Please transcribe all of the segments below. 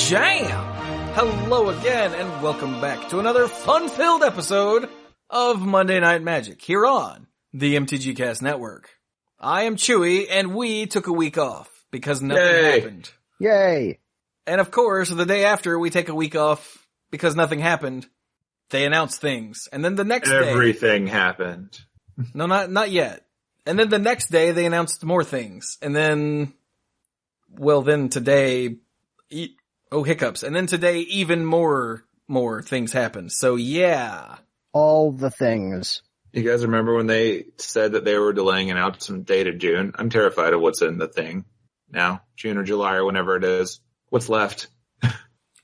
Jam! Hello again, and welcome back to another fun-filled episode of Monday Night Magic here on the MTG Cast Network. I am Chewie, and we took a week off because nothing happened. Yay! And of course, the day after we take a week off because nothing happened, they announce things. And then the next day... Everything happened. No, not yet. And then the next day, they announced more things. And then... Well, then today... hiccups. And then today, even more things happened. So, yeah. All the things. You guys remember when they said that they were delaying an announcement date to June? I'm terrified of what's in the thing now. June or July or whenever it is. What's left?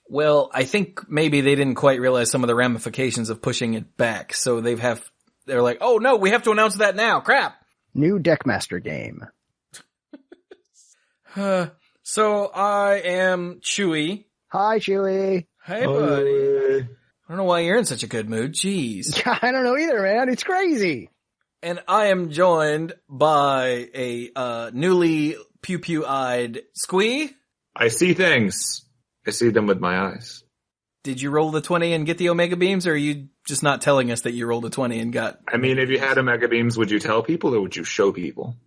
Well, I think maybe they didn't quite realize some of the ramifications of pushing it back. So they're like, oh no, we have to announce that now. Crap. New Deckmaster game. So I am Chewie. Hi, Chewie. Hey, buddy. I don't know why you're in such a good mood. Jeez. Yeah, I don't know either, man. It's crazy. And I am joined by a newly pew-pew-eyed Squee. I see things. I see them with my eyes. Did you roll the 20 and get the Omega Beams, or are you just not telling us that you rolled a 20 and got... I mean, if you had Omega Beams, would you tell people or would you show people?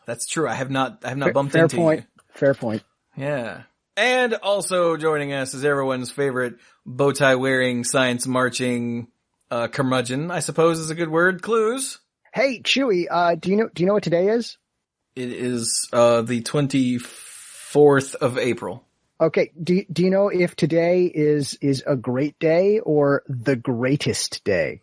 That's true. I have not bumped into you. Fair point. Yeah. And also joining us is everyone's favorite bow tie wearing, science marching, curmudgeon, I suppose is a good word. Cluze. Hey, Chewie, do you know what today is? It is, the 24th of April. Okay. Do you know if today is a great day or the greatest day?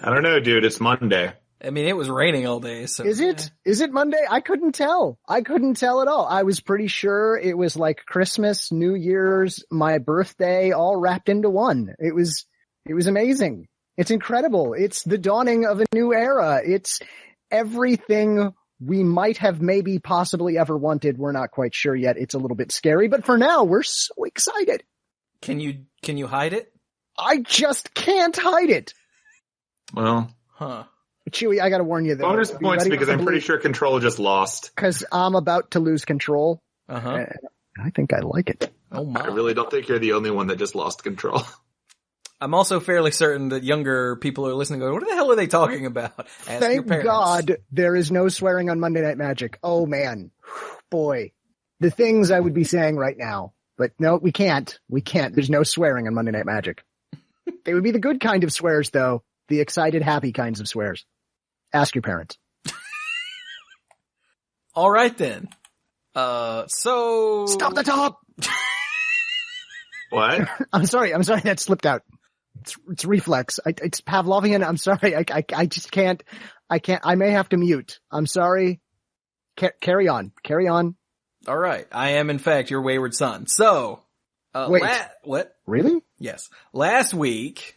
I don't know, dude. It's Monday. I mean, it was raining all day, so. Is it? Is it Monday? I couldn't tell. I couldn't tell at all. I was pretty sure it was like Christmas, New Year's, my birthday, all wrapped into one. It was amazing. It's incredible. It's the dawning of a new era. It's everything we might have maybe possibly ever wanted. We're not quite sure yet. It's a little bit scary, but for now, we're so excited. Can you hide it? I just can't hide it. Well. Huh. Chewie, I gotta warn you though. Bonus points because I'm pretty sure Control just lost. Because I'm about to lose control. Uh-huh. I think I like it. Oh my. I really don't think you're the only one that just lost control. I'm also fairly certain that younger people are listening going, what the hell are they talking about? Ask your Thank parents. God there is no swearing on Monday Night Magic. Oh man. Boy. The things I would be saying right now. But no, we can't. We can't. There's no swearing on Monday Night Magic. They would be the good kind of swears though. The excited, happy kinds of swears. Ask your parents. All right then. So Stop the top. What? I'm sorry. That slipped out. It's reflex. It's Pavlovian. I'm sorry. I just can't. I may have to mute. I'm sorry. Carry on. All right. I am in fact your wayward son. So, wait. What? Really? Yes. Last week,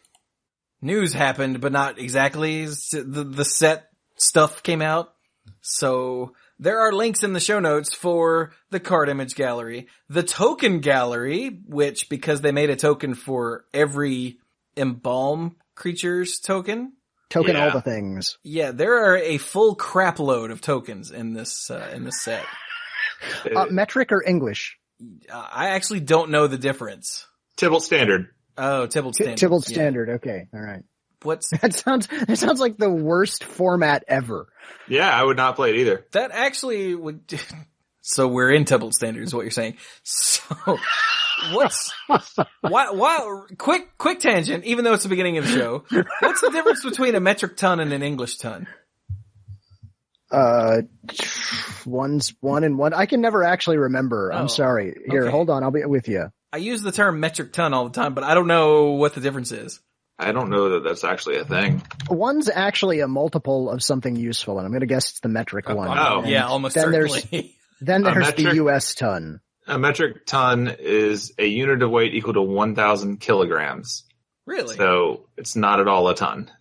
news happened, but not exactly. The set stuff came out. So there are links in the show notes for the card image gallery, the token gallery, which because they made a token for every embalm creature's token. Yeah. All the things. Yeah, there are a full crap load of tokens in this set. Metric or English? I actually don't know the difference. Tybalt Standard. Oh, Tybalt Standard. Tybalt Standard. Okay. All right. That sounds like the worst format ever. Yeah, I would not play it either. That actually would. So we're in Tybalt Standard is what you're saying. So why quick tangent, even though it's the beginning of the show. What's the difference between a metric ton and an English ton? One's 1 and 1. I can never actually remember. I'm sorry. Here, okay. Hold on. I'll be with you. I use the term metric ton all the time, but I don't know what the difference is. I don't know that that's actually a thing. One's actually a multiple of something useful, and I'm going to guess it's the metric one. Oh, yeah, almost certainly. Then there's the U.S. ton. A metric ton is a unit of weight equal to 1,000 kilograms. Really? So it's not at all a ton.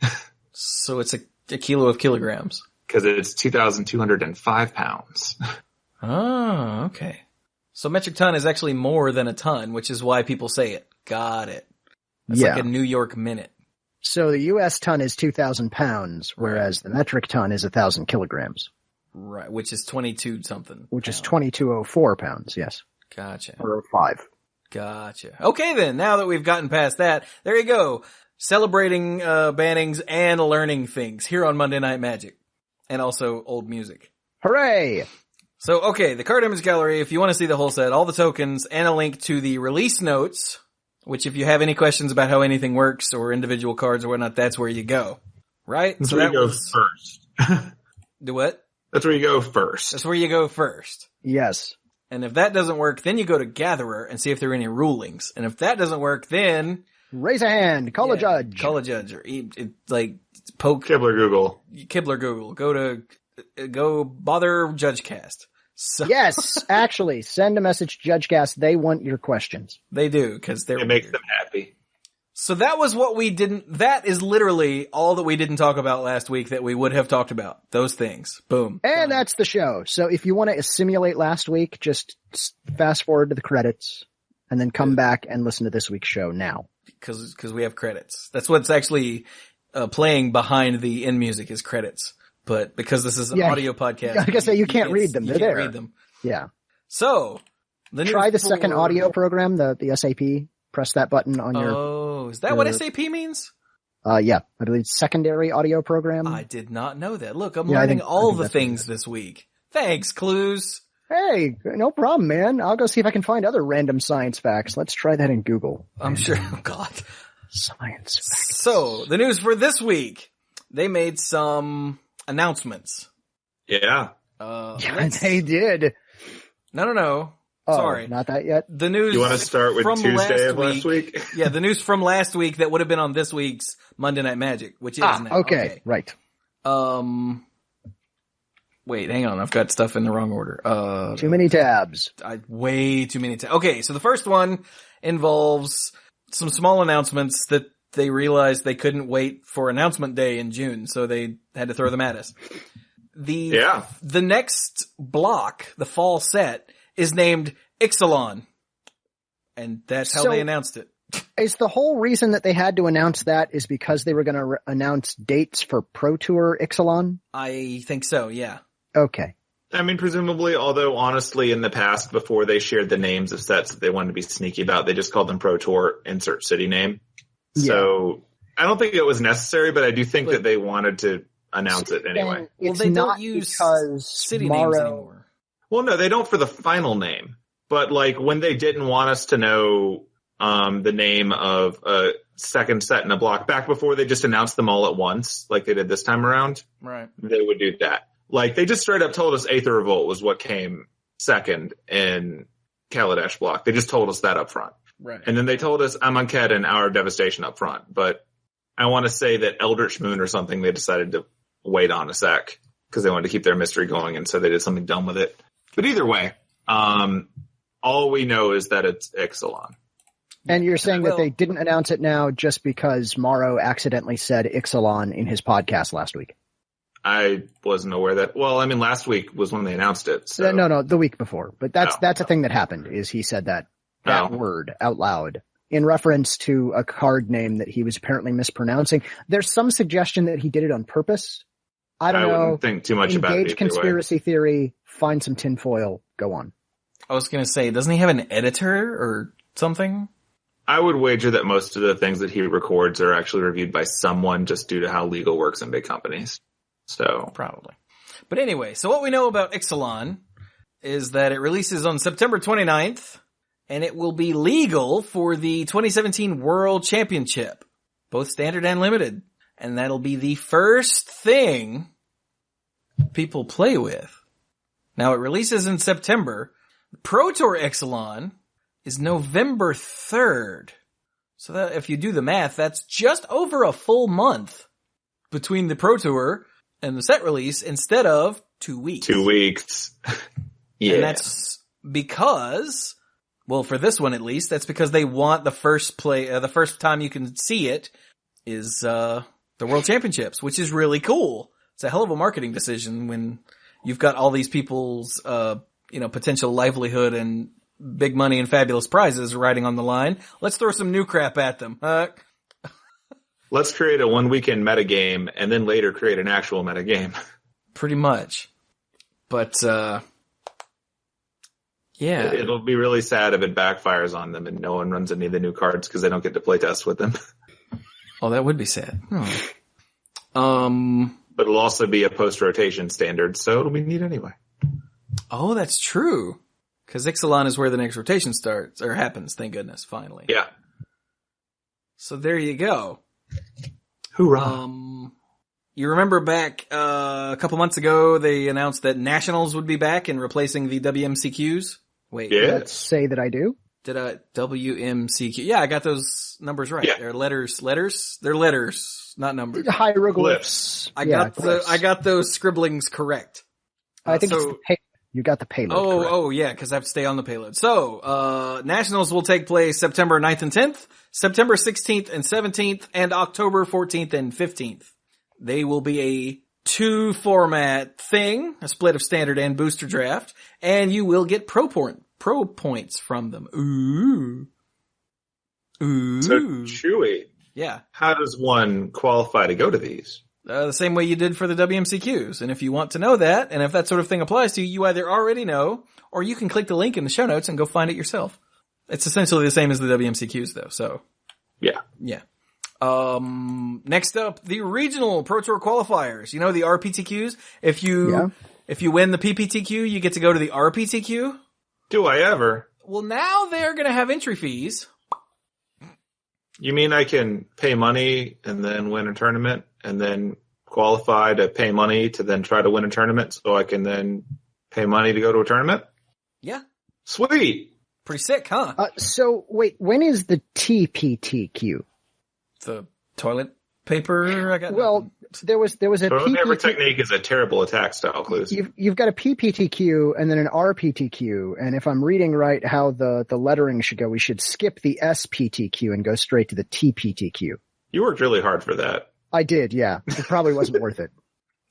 So it's a kilo of kilograms. Because it's 2,205 pounds. Oh, okay. So metric ton is actually more than a ton, which is why people say it. Got it. It's like a New York minute. So the U.S. ton is 2,000 pounds, whereas the metric ton is 1,000 kilograms. Right, which is 22 something. Which is 2,204 pounds, yes. Gotcha. Or 5. Gotcha. Okay then, now that we've gotten past that, there you go. Celebrating bannings and learning things here on Monday Night Magic. And also old music. Hooray! So, okay, the card image gallery, if you want to see the whole set, all the tokens, and a link to the release notes, which if you have any questions about how anything works or individual cards or whatnot, that's where you go. Right? That's so where that you go was... first. Do what? That's where you go first. That's where you go first. Yes. And if that doesn't work, then you go to Gatherer and see if there are any rulings. And if that doesn't work, then... Raise a hand. Call a judge. Call a judge. Or poke... Kibler Google. Go bother JudgeCast. So, Yes, actually, send a message to JudgeCast. They want your questions. They do, because they're It makes weird. them happy. So that was what we didn't, that is literally all that we didn't talk about last week that we would have talked about. Those things. Boom. And that's the show. So if you want to simulate last week, just fast forward to the credits and then come back and listen to this week's show now. Because we have credits. That's what's actually playing behind the end music is credits. But because this is an audio podcast. Like I say, you can't read them. They're there. Read them. Yeah. So, try the second audio program, the SAP. Press that button on your... Oh, is that what SAP means? Yeah. I believe secondary audio program. I did not know that. Look, I'm learning all the things this week. Thanks, Cluze. Hey, no problem, man. I'll go see if I can find other random science facts. Let's try that in Google. I'm sure. Oh, God. Science facts. So, the news for this week. They made some announcements. Yeah. Yeah, they did. No. Oh, sorry. Not that yet? The news. You want to start with Tuesday of last week? Yeah, the news from last week that would have been on this week's Monday Night Magic, which is now. Okay. Right. Wait, hang on. I've got stuff in the wrong order. Too many tabs. Way too many tabs. Okay, so the first one involves some small announcements that they realized they couldn't wait for announcement day in June, so they had to throw them at us. The next block, the fall set, is named Ixalan. And that's how they announced it. Is the whole reason that they had to announce that is because they were going to announce dates for Pro Tour Ixalan? I think so, yeah. Okay. I mean, presumably, although honestly in the past, before they shared the names of sets that they wanted to be sneaky about, they just called them Pro Tour, insert city name. Yeah. So I don't think it was necessary, but I do think that they wanted to announce it anyway. Well, they don't use city names anymore. Well, no, they don't for the final name. But like when they didn't want us to know the name of a second set in a block back before they just announced them all at once, like they did this time around, right? They would do that. Like they just straight up told us Aether Revolt was what came second in Kaladesh block. They just told us that up front. Right. And then they told us Amonkhet and Hour of Devastation up front. But I want to say that Eldritch Moon or something they decided to wait on a sec because they wanted to keep their mystery going, and so they did something dumb with it. But either way, all we know is that it's Ixalan. And you're saying that they didn't announce it now just because Morrow accidentally said Ixalan in his podcast last week? I wasn't aware that. Well, I mean, last week was when they announced it. So. No, the week before. But that's a thing that happened, is he said that word out loud in reference to a card name that he was apparently mispronouncing. There's some suggestion that he did it on purpose. I don't know. I wouldn't think too much about it. Engage conspiracy theory, find some tinfoil, go on. I was going to say, doesn't he have an editor or something? I would wager that most of the things that he records are actually reviewed by someone just due to how legal works in big companies. So probably. But anyway, so what we know about Ixalan is that it releases on September 29th, and it will be legal for the 2017 World Championship, both standard and limited. And that'll be the first thing people play with. Now it releases in September. Pro Tour Ixalan is November 3rd. So that if you do the math, that's just over a full month between the Pro Tour and the set release instead of 2 weeks. 2 weeks. Yeah. And that's because, well, for this one at least, that's because they want the first time you can see it is, the World Championships, which is really cool. It's a hell of a marketing decision when you've got all these people's, potential livelihood and big money and fabulous prizes riding on the line. Let's throw some new crap at them. Let's create a one weekend metagame and then later create an actual metagame. Pretty much. But, Yeah. It'll be really sad if it backfires on them and no one runs any of the new cards because they don't get to play test with them. Oh, that would be sad. But it'll also be a post-rotation standard, so it'll be neat anyway. Oh, that's true. Because Ixalan is where the next rotation starts, or happens, thank goodness, finally. Yeah. So there you go. Hoorah. You remember back a couple months ago, they announced that Nationals would be back and replacing the WMCQs? Wait. Yeah. Let's say that I do. Did I WMCQ? Yeah, I got those numbers right. Yeah. They're letters. They're letters, not numbers. Hieroglyphs. I glyphs. got those scribblings correct. I think it's the you got the payload. correct. Yeah, because I have to stay on the payload. So, Nationals will take place September 9th and 10th, September 16th and 17th, and October 14th and 15th. They will be a 2-format thing, a split of standard and booster draft, and you will get pro points from them. Ooh. So, Chewie, Yeah. how does one qualify to go to these? The same way you did for the WMCQs. And if you want to know that, and if that sort of thing applies to you, you either already know, or you can click the link in the show notes and go find it yourself. It's essentially the same as the WMCQs though, so. Yeah. Yeah. Next up, the regional Pro Tour qualifiers. You know, the RPTQs? If you win the PPTQ, you get to go to the RPTQ. Do I ever? Well, now they're gonna have entry fees. You mean I can pay money and then win a tournament and then qualify to pay money to then try to win a tournament so I can then pay money to go to a tournament? Yeah. Sweet. Pretty sick, huh? So wait, when is the TPTQ? The toilet paper I got. Well, there was a Toilet paper PPTQ. technique is a terrible attack style, Cluze. You've got a PPTQ and then an RPTQ, and if I'm reading right how the lettering should go, we should skip the SPTQ and go straight to the TPTQ. You worked really hard for that. I did, yeah. It probably wasn't worth it.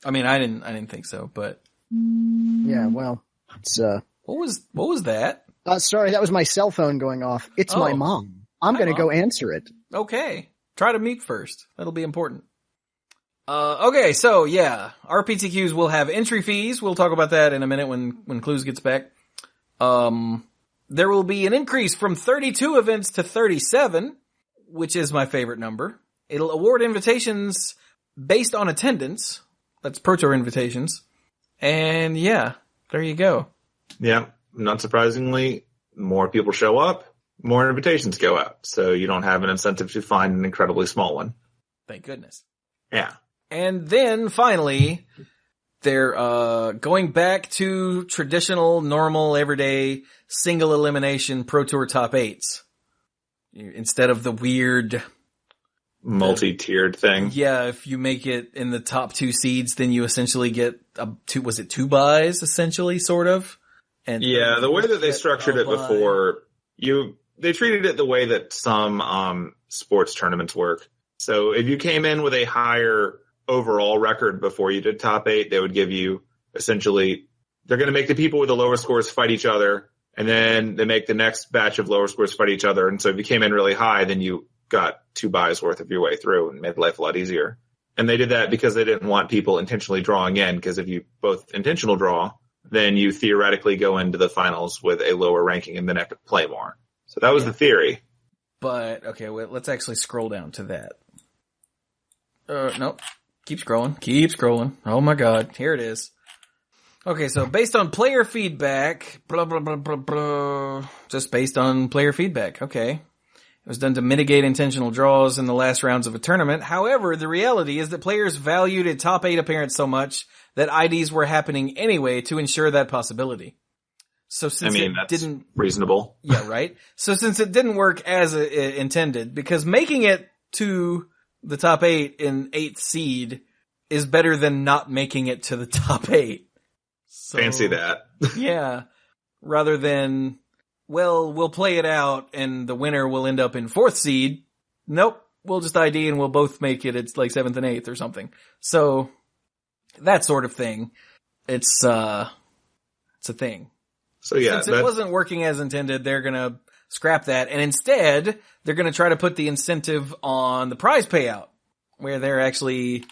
I mean, I didn't think so, but. Yeah, well, it's What was that? sorry, that was my cell phone going off. It's my mom. I'm Hi, going to Mom. go answer it. Okay. Try to mute first. That'll be important. Okay, so yeah, RPTQs will have entry fees. We'll talk about that in a minute when Cluze gets back. There will be an increase from 32 events to 37, which is my favorite number. It'll award invitations based on attendance. That's Pro Tour invitations. And yeah, there you go. Yeah, not surprisingly, more people show up, more invitations go out. So you don't have an incentive to find an incredibly small one. Thank goodness. Yeah. And then finally, they're going back to traditional, normal, everyday, single elimination Pro Tour top 8s. Instead of the weird Multi-tiered thing. Yeah, if you make it in the top 2 seeds, then you essentially get two buys, essentially, sort of? And yeah, the way that they structured it before, they treated it the way that some sports tournaments work. So if you came in with a higher overall record before you did top 8, they would give you essentially, they're going to make the people with the lower scores fight each other, and then they make the next batch of lower scores fight each other. And so if you came in really high, then you got 2 buys worth of your way through and made life a lot easier. And they did that because they didn't want people intentionally drawing in, because if you both intentional draw, then you theoretically go into the finals with a lower ranking and then have to play more. So that was the theory. But, okay, wait, let's actually scroll down to that. Nope. Keep scrolling. Oh my god, here it is. Okay, so based on player feedback, blah, blah, blah, blah, blah. Just based on player feedback, okay. It was done to mitigate intentional draws in the last rounds of a tournament. However, the reality is that players valued a top 8 appearance so much that IDs were happening anyway to ensure that possibility. So since that's reasonable. Yeah, right? So since it didn't work as intended, because making it to the top 8 in 8th seed is better than not making it to the top 8. So, fancy that. Yeah. Rather than, well, we'll play it out and the winner will end up in 4th seed. Nope. We'll just ID and we'll both make it. It's like 7th and 8th or something. So that sort of thing. It's a thing. So yeah, Since it wasn't working as intended, they're gonna scrap that, and instead, they're gonna try to put the incentive on the prize payout, where they're actually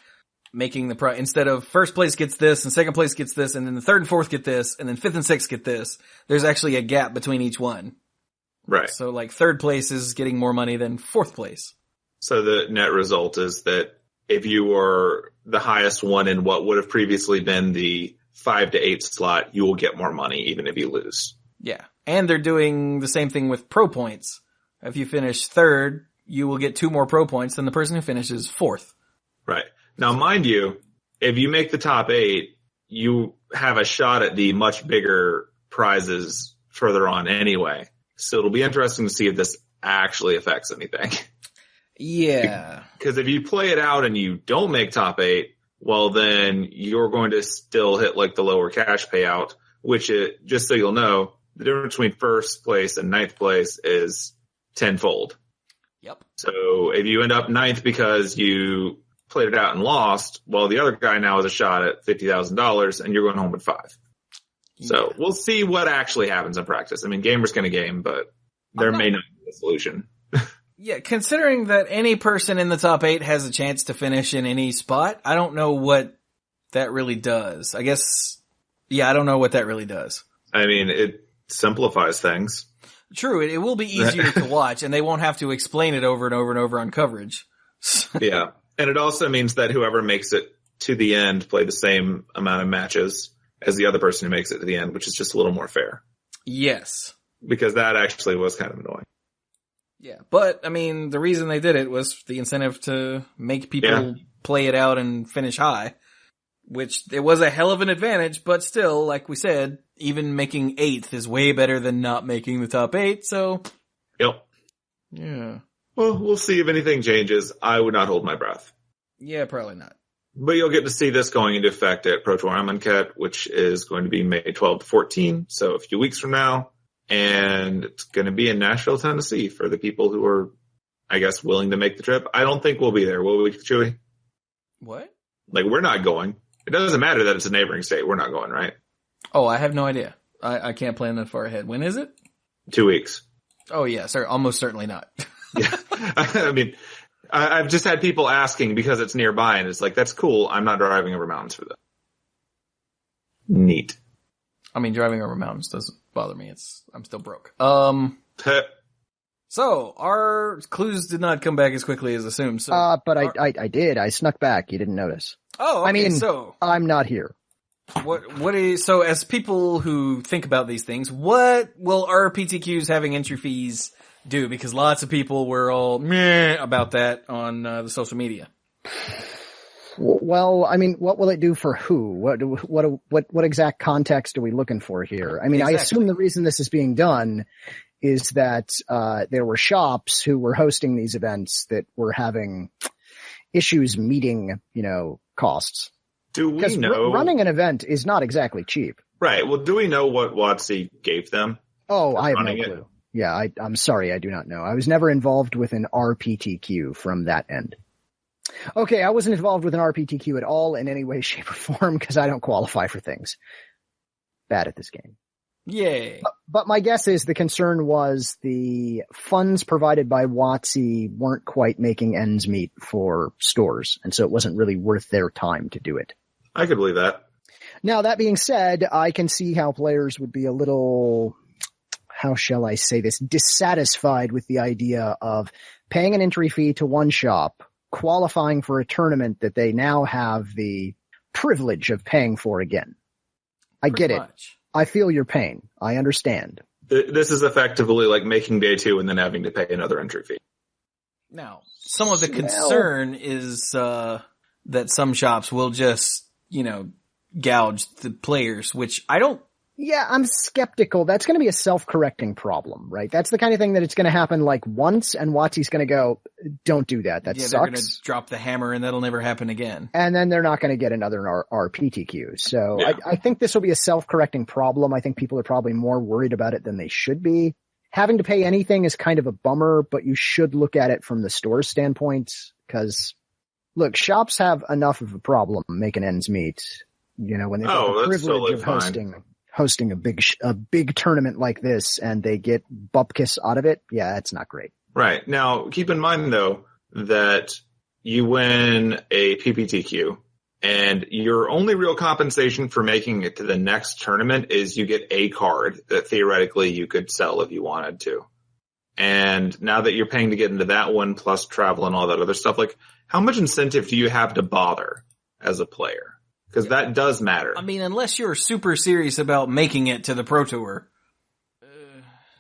making the prize. Instead of first place gets this and second place gets this and then the third and fourth get this and then fifth and sixth get this, there's actually a gap between each one. Right. So like third place is getting more money than fourth place. So the net result is that if you were the highest one in what would have previously been the 5 to 8 slot, you will get more money even if you lose. Yeah. And they're doing the same thing with pro points. If you finish third, you will get 2 more pro points than the person who finishes fourth. Right. Now, mind you, if you make the top 8, you have a shot at the much bigger prizes further on anyway. So it'll be interesting to see if this actually affects anything. Yeah. Because if you play it out and you don't make top 8, well, then you're going to still hit like the lower cash payout, which just so you'll know, the difference between first place and ninth place is tenfold. Yep. So if you end up ninth because you played it out and lost, well, the other guy now has a shot at $50,000 and you're going home with 5. Yeah. So we'll see what actually happens in practice. I mean, gamer's going to game, but there may not be a solution. Yeah, considering that any person in the top 8 has a chance to finish in any spot, I don't know what that really does. I guess, yeah, I don't know what that really does. I mean, it simplifies things. True, it will be easier to watch, and they won't have to explain it over and over and over on coverage. Yeah, and it also means that whoever makes it to the end play the same amount of matches as the other person who makes it to the end, which is just a little more fair. Yes. Because that actually was kind of annoying. Yeah, but, I mean, the reason they did it was the incentive to make people play it out and finish high, which it was a hell of an advantage, but still, like we said, even making 8th is way better than not making the top 8, so. Yep. Yeah. Well, we'll see if anything changes. I would not hold my breath. Yeah, probably not. But you'll get to see this going into effect at Pro Tour Amonkhet, which is going to be May 12 to 14, so a few weeks from now. And it's going to be in Nashville, Tennessee for the people who are, I guess, willing to make the trip. I don't think we'll be there, will we, Chewie? What? Like, we're not going. It doesn't matter that it's a neighboring state. We're not going, right? Oh, I have no idea. I can't plan that far ahead. When is it? 2 weeks. Oh, yeah, sir. Almost certainly not. Yeah. I mean, I've just had people asking because it's nearby, and it's like, that's cool. I'm not driving over mountains for that. Neat. I mean, driving over mountains doesn't bother me. I'm still broke. So, our Cluze did not come back as quickly as assumed. So, but I did. I snuck back. You didn't notice. Oh, okay, I mean, so I'm not here. So as people who think about these things, what will RPTQs having entry fees do? Because lots of people were all meh about that on the social media. Well, I mean, what will it do for who? What exact context are we looking for here? I mean, exactly. I assume the reason this is being done is that there were shops who were hosting these events that were having issues meeting, costs. Do we know? Running an event is not exactly cheap. Right. Well, do we know what WotC gave them? Oh, I have no clue. Yeah, I'm sorry, I do not know. I was never involved with an RPTQ from that end. Okay, I wasn't involved with an RPTQ at all in any way, shape, or form because I don't qualify for things. Bad at this game. Yay. But my guess is the concern was the funds provided by WotC weren't quite making ends meet for stores, and so it wasn't really worth their time to do it. I could believe that. Now, that being said, I can see how players would be a little, how shall I say this, dissatisfied with the idea of paying an entry fee to one shop, qualifying for a tournament that they now have the privilege of paying for again. I get it. I feel your pain. I understand. This is effectively like making day 2 and then having to pay another entry fee. Now, some of the concern is that some shops will just, gouge the players, which I don't. Yeah, I'm skeptical. That's going to be a self-correcting problem, right? That's the kind of thing that it's going to happen like once, and WotC's going to go, don't do that. That sucks. They're going to drop the hammer, and that'll never happen again. And then they're not going to get another RPTQ. So yeah. I think this will be a self-correcting problem. I think people are probably more worried about it than they should be. Having to pay anything is kind of a bummer, but you should look at it from the store's standpoint, because, look, shops have enough of a problem making ends meet, when they get the privilege of hosting a big tournament like this and they get bupkis out of it. Yeah, it's not great. Right. Now, keep in mind though, that you win a PPTQ And your only real compensation for making it to the next tournament is you get a card that theoretically you could sell if you wanted to. And now that you're paying to get into that one, plus travel and all that other stuff, like, how much incentive do you have to bother as a player? Because that does matter. I mean, unless you're super serious about making it to the Pro Tour.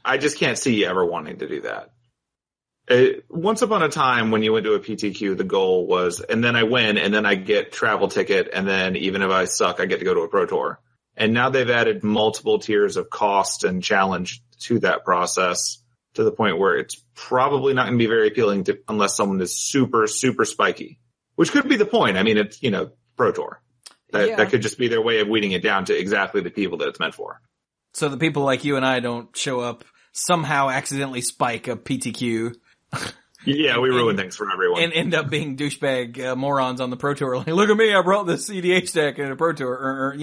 I just can't see you ever wanting to do that. Once upon a time when you went to a PTQ, the goal was, and then I win, and then I get travel ticket, and then even if I suck, I get to go to a Pro Tour. And now they've added multiple tiers of cost and challenge to that process to the point where it's probably not going to be very appealing to, unless someone is super, super spiky. Which could be the point. I mean, it's, Pro Tour. That could just be their way of weeding it down to exactly the people that it's meant for. So the people like you and I don't show up, somehow accidentally spike a PTQ. Yeah, we ruin things for everyone. And end up being douchebag morons on the Pro Tour. Like, look at me, I brought this CDH deck in a Pro Tour,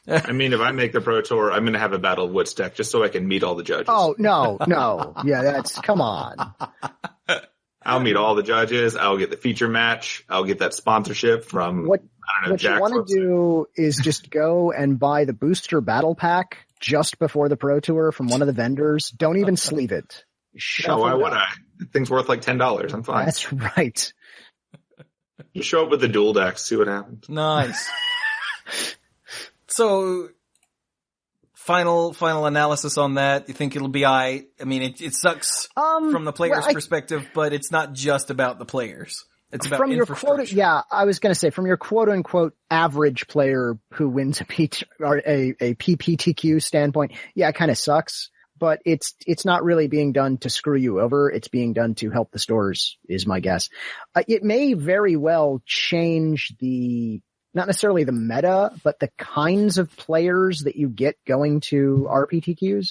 I mean, if I make the Pro Tour, I'm going to have a Battle of Wits deck just so I can meet all the judges. Oh, no. Yeah, come on. I'll meet all the judges. I'll get the feature match. I'll get that sponsorship from, what Jack's you want to do is just go and buy the booster battle pack just before the Pro Tour from one of the vendors. Don't even sleeve it. No, why would I? The thing's worth like $10. I'm fine. That's right. Just show up with the dual decks, see what happens. Nice. So, final analysis on that. You think it'll be I mean, it sucks from the player's perspective, but it's not just about the players. It's about from your infrastructure. quote. Yeah, I was going to say from your quote unquote average player who wins a PPTQ standpoint. Yeah, it kind of sucks, but it's not really being done to screw you over. It's being done to help the stores, is my guess. It may very well change not necessarily the meta, but the kinds of players that you get going to RPTQs.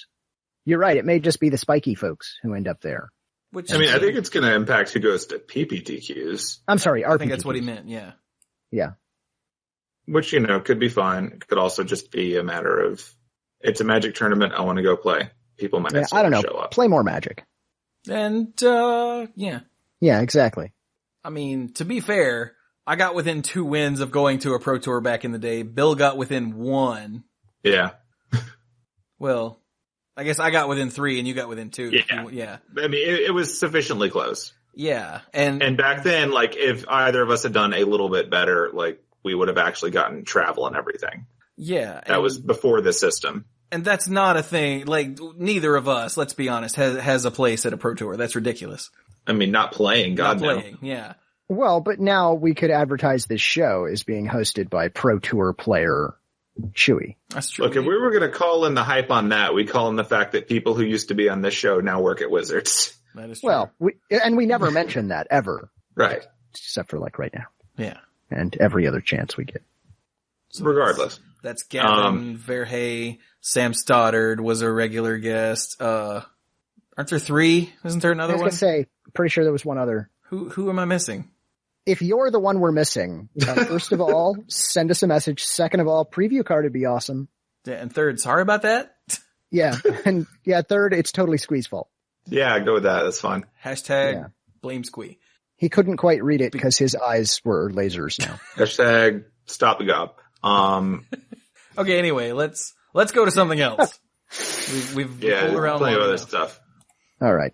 You're right. It may just be the spiky folks who end up there. I think it's going to impact who goes to PPTQs. I'm sorry, RPTQs. I think that's what he meant. Yeah. Yeah. Which, could be fine. It could also just be a matter of, it's a Magic tournament. I want to go play. People might not I don't know. show up. Play more Magic. And, yeah. Yeah, exactly. I mean, to be fair, I got within 2 wins of going to a Pro Tour back in the day. Bill got within 1. Yeah. Well, I guess I got within 3 and you got within 2. Yeah. I mean, it was sufficiently close. Yeah. And back then, like, if either of us had done a little bit better, like, we would have actually gotten travel and everything. Yeah. That was before the system. And that's not a thing. Like, neither of us, let's be honest, has a place at a Pro Tour. That's ridiculous. I mean, not playing, God no. Yeah. Well, but now we could advertise this show as being hosted by Pro Tour player Chewie. That's true. Look, if we were going to call in the hype on that, we'd call in the fact that people who used to be on this show now work at Wizards. That is true. Well, we never mention that ever. Right. Except for like right now. Yeah. And every other chance we get. So regardless. That's Gavin Verhey. Sam Stoddard was a regular guest. Aren't there 3? Isn't there another one? I was going to say, pretty sure there was one other. Who am I missing? If you're the one we're missing, first of all, send us a message. Second of all, preview card would be awesome. Yeah, and third, sorry about that. Yeah. And yeah, third, it's totally Squee's fault. Yeah, go with that. That's fine. Hashtag blame Squee. He couldn't quite read it because his eyes were lasers now. Hashtag stop the gob. Okay, anyway, let's go to something else. We've pulled around plenty of other enough. stuff. All right.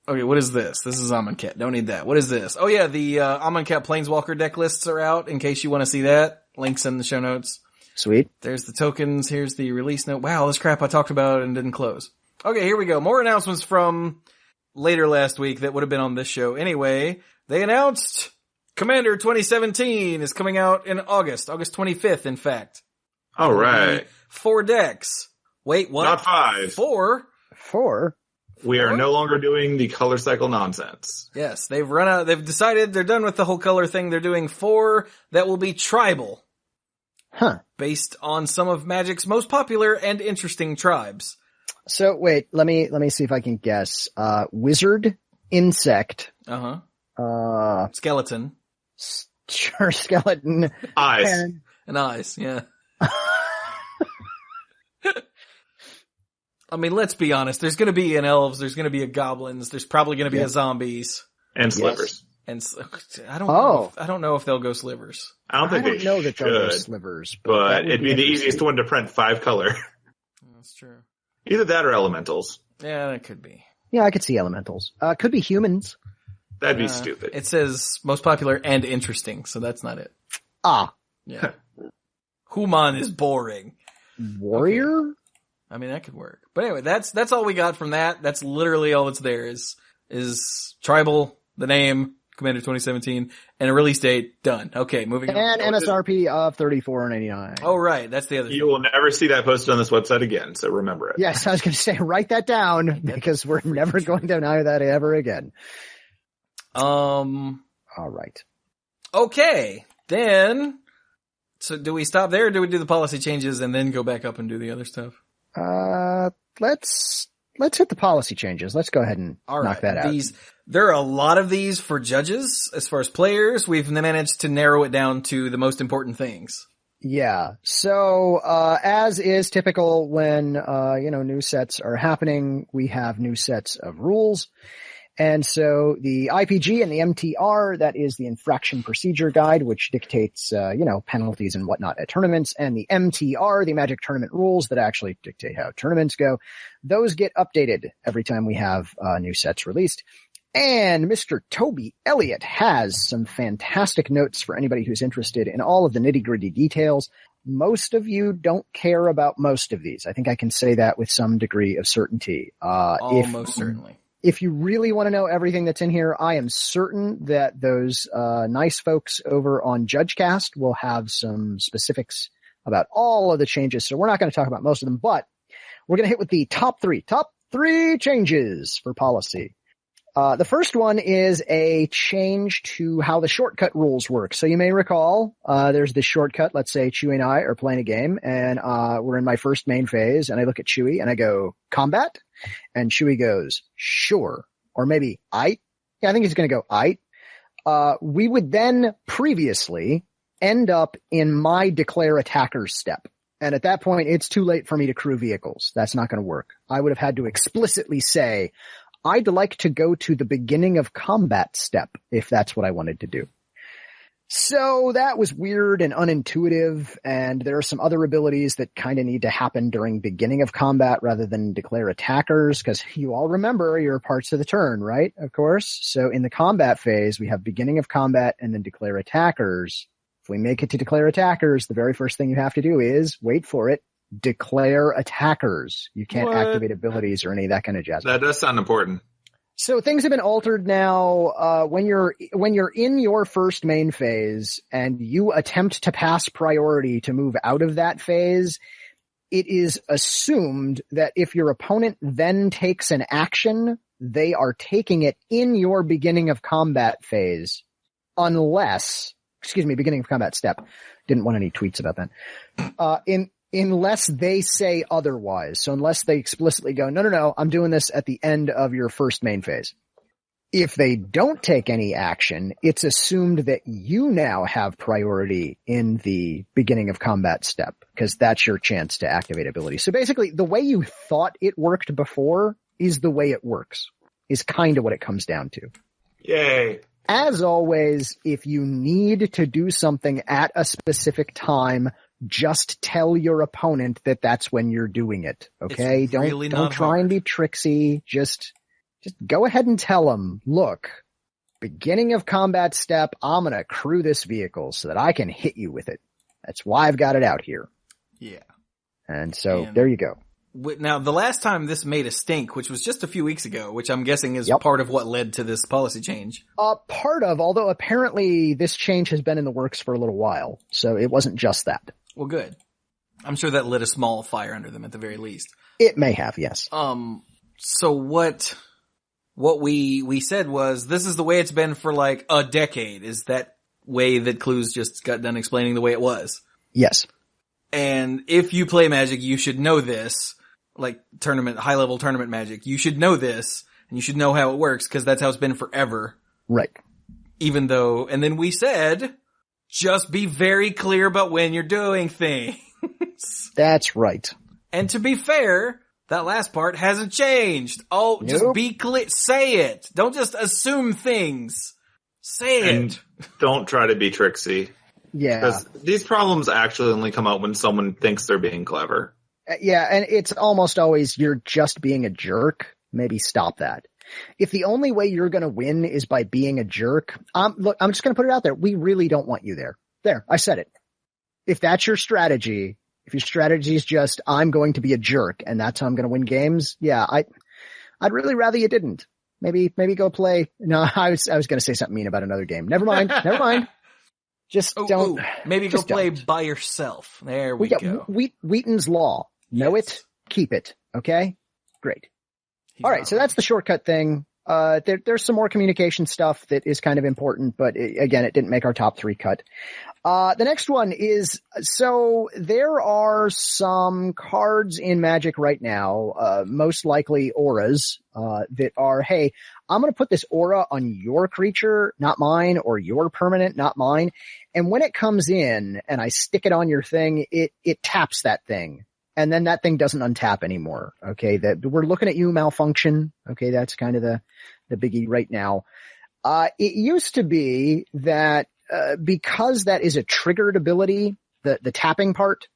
Okay, what is this? This is Amonkhet. Don't need that. What is this? Oh yeah, the Amonkhet Planeswalker deck lists are out in case you want to see that. Links in the show notes. Sweet. There's the tokens. Here's the release note. Wow, this crap I talked about and didn't close. Okay, here we go. More announcements from later last week that would have been on this show. Anyway, they announced Commander 2017 is coming out in August 25th, in fact. All right. 4 decks. Wait, what? Not 5. 4? 4? We are no longer doing the color cycle nonsense. Yes, they've run out. They've decided they're done with the whole color thing. They're doing 4 that will be tribal. Huh. Based on some of Magic's most popular and interesting tribes. So wait, let me see if I can guess. Wizard, insect. Skeleton. Sure, skeleton. Eyes. And eyes, yeah. I mean, let's be honest. There's going to be an elves. There's going to be a goblins. There's probably going to be a zombies. And slivers. And I don't know if they'll go slivers. I don't think I don't know that they'll go should, slivers, but it'd be the easiest one to print 5 color. That's true. Either that or elementals. Yeah, that could be. Yeah, I could see elementals. Could be humans. That'd be stupid. It says most popular and interesting, so that's not it. Ah. Yeah. Human is boring. Warrior? Okay. I mean, that could work. But anyway, that's all we got from that. That's literally all that's there is Tribal, the name, Commander 2017, and a release date. Done. Okay, moving on. And MSRP of $34.99. Oh, right. That's the other thing. You will never see that posted on this website again, so remember it. Yes, I was going to say, write that down because we're never going to deny that ever again. All right. Okay. Then, so do we stop there or do we do the policy changes and then go back up and do the other stuff? Let's hit the policy changes. Let's go ahead and knock that out. There are a lot of these for judges. As far as players, we've managed to narrow it down to the most important things. Yeah. So, as is typical when, new sets are happening, we have new sets of rules. And so the IPG and the MTR, that is the infraction procedure guide, which dictates, penalties and whatnot at tournaments, and the MTR, the Magic Tournament rules that actually dictate how tournaments go. Those get updated every time we have, new sets released. And Mr. Toby Elliott has some fantastic notes for anybody who's interested in all of the nitty-gritty details. Most of you don't care about most of these. I think I can say that with some degree of certainty. Almost certainly. If you really want to know everything that's in here, I am certain that those nice folks over on JudgeCast will have some specifics about all of the changes. So we're not going to talk about most of them, but we're going to hit with the top three changes for policy. The first one is a change to how the shortcut rules work. So you may recall, there's this shortcut. Let's say Chewie and I are playing a game and, we're in my first main phase and I look at Chewie and I go, combat? And Chewie goes, sure. Or maybe, aight. Yeah, I think he's going to go, aight. We would then previously end up in my declare attackers step. And at that point, it's too late for me to crew vehicles. That's not going to work. I would have had to explicitly say, I'd like to go to the beginning of combat step if that's what I wanted to do. So that was weird and unintuitive, and there are some other abilities that kind of need to happen during beginning of combat rather than declare attackers, because you all remember your parts of the turn, right? Of course. So in the combat phase, we have beginning of combat and then declare attackers. If we make it to declare attackers, the very first thing you have to do is, wait for it, declare attackers. You can't activate abilities or any of that kind of jazz. That does sound important. So things have been altered now. When you're in your first main phase and you attempt to pass priority to move out of that phase, it is assumed that if your opponent then takes an action, they are taking it in your beginning of combat phase, beginning of combat step. Didn't want any tweets about that. Unless they say otherwise. So unless they explicitly go, no, I'm doing this at the end of your first main phase. If they don't take any action, it's assumed that you now have priority in the beginning of combat step, because that's your chance to activate ability. So basically, the way you thought it worked before is the way it works, is kind of what it comes down to. Yay. As always, if you need to do something at a specific time, just tell your opponent that that's when you're doing it. Okay? It's really don't try and be tricksy. Just go ahead and tell them, look, beginning of combat step, I'm going to crew this vehicle so that I can hit you with it. That's why I've got it out here. Yeah. And so there you go. Now, the last time this made a stink, which was just a few weeks ago, which I'm guessing is part of what led to this policy change. Although apparently this change has been in the works for a little while. So it wasn't just that. Well, good. I'm sure that lit a small fire under them at the very least. It may have, yes. So what we said was, this is the way it's been for like a decade. Is that way that Cluze just got done explaining the way it was? Yes. And if you play Magic, you should know this, like high level tournament Magic. You should know this, and you should know how it works, because that's how it's been forever. Right. And then we said, just be very clear about when you're doing things. That's right. And to be fair, that last part hasn't changed. Oh, just be clear. Say it. Don't just assume things. Say And it. don't try to be tricksy. Yeah. Because these problems actually only come up when someone thinks they're being clever. Yeah, and it's almost always you're just being a jerk. Maybe stop that. If the only way you're going to win is by being a jerk, look, I'm just going to put it out there. We really don't want you there. There, I said it. If that's your strategy, if your strategy is just, I'm going to be a jerk and that's how I'm going to win games, yeah, I'd really rather you didn't. Maybe go play. No, I was going to say something mean about another game. Never mind. Just don't. Maybe go play don't. by yourself. There we go. Wheaton's Law. Know it, keep it. Okay? Great. All right, so that's the shortcut thing. There's some more communication stuff that is kind of important, but again, it didn't make our top 3 cut. The next one is, so there are some cards in Magic right now, most likely auras, that are, hey, I'm going to put this aura on your creature, not mine, or your permanent, not mine. And when it comes in and I stick it on your thing, it taps that thing. And then that thing doesn't untap anymore. Okay. We're looking at you, Malfunction. Okay. That's kind of the biggie right now. It used to be that, because that is a triggered ability, the tapping part,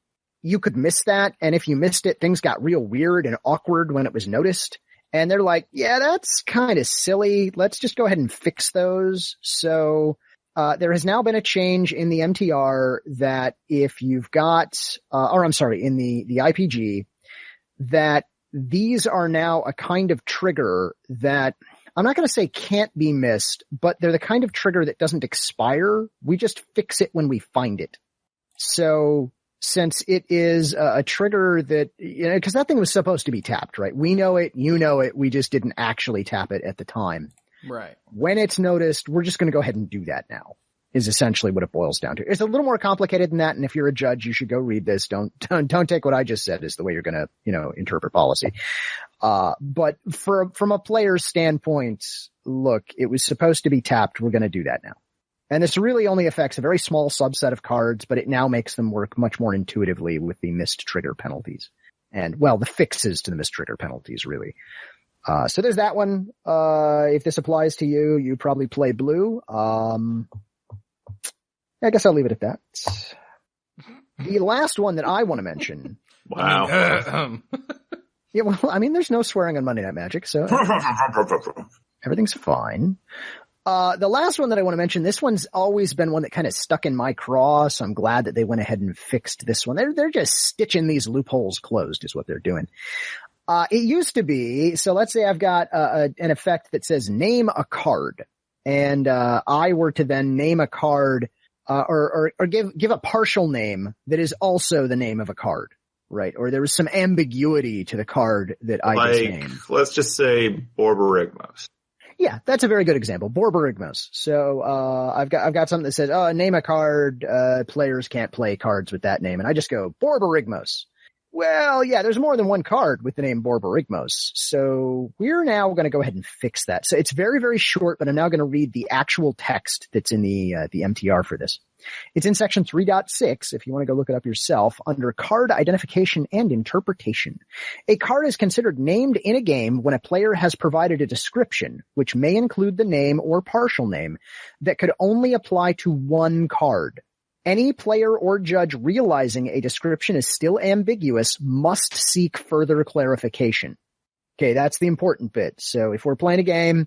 you could miss that. And if you missed it, things got real weird and awkward when it was noticed. And they're like, yeah, that's kind of silly. Let's just go ahead and fix those. So, there has now been a change in the MTR that if you've got, in the IPG, that these are now a kind of trigger that I'm not going to say can't be missed, but they're the kind of trigger that doesn't expire. We just fix it when we find it. So since it is a trigger that, cause that thing was supposed to be tapped, right? We know it, you know it, we just didn't actually tap it at the time. Right. When it's noticed, we're just going to go ahead and do that now, is essentially what it boils down to. It's a little more complicated than that. And if you're a judge, you should go read this. Don't take what I just said as the way you're going to, interpret policy. But from a player's standpoint, look, it was supposed to be tapped. We're going to do that now. And this really only affects a very small subset of cards, but it now makes them work much more intuitively with the missed trigger penalties. And, well, the fixes to the missed trigger penalties, really. So there's that one. If this applies to you, you probably play blue. I guess I'll leave it at that. The last one that I want to mention. Wow. Yeah, well, I mean, there's no swearing on Monday Night Magic, so everything's fine. The last one that I want to mention, this one's always been one that kind of stuck in my craw, so I'm glad that they went ahead and fixed this one. They're just stitching these loopholes closed is what they're doing. It used to be, so let's say I've got an effect that says name a card, and I were to then name a card or give a partial name that is also the name of a card, right? Or there was some ambiguity to the card that I just named. Let's just say Borborygmos. Yeah, that's a very good example. Borborygmos. So I've got something that says, name a card, players can't play cards with that name, and I just go Borborygmos. Well, yeah, there's more than one card with the name Borborygmos. So we're now going to go ahead and fix that. So it's very, very short, but I'm now going to read the actual text that's in the MTR for this. It's in section 3.6, if you want to go look it up yourself, under card identification and interpretation. A card is considered named in a game when a player has provided a description, which may include the name or partial name, that could only apply to one card. Any player or judge realizing a description is still ambiguous must seek further clarification. Okay, that's the important bit. So if we're playing a game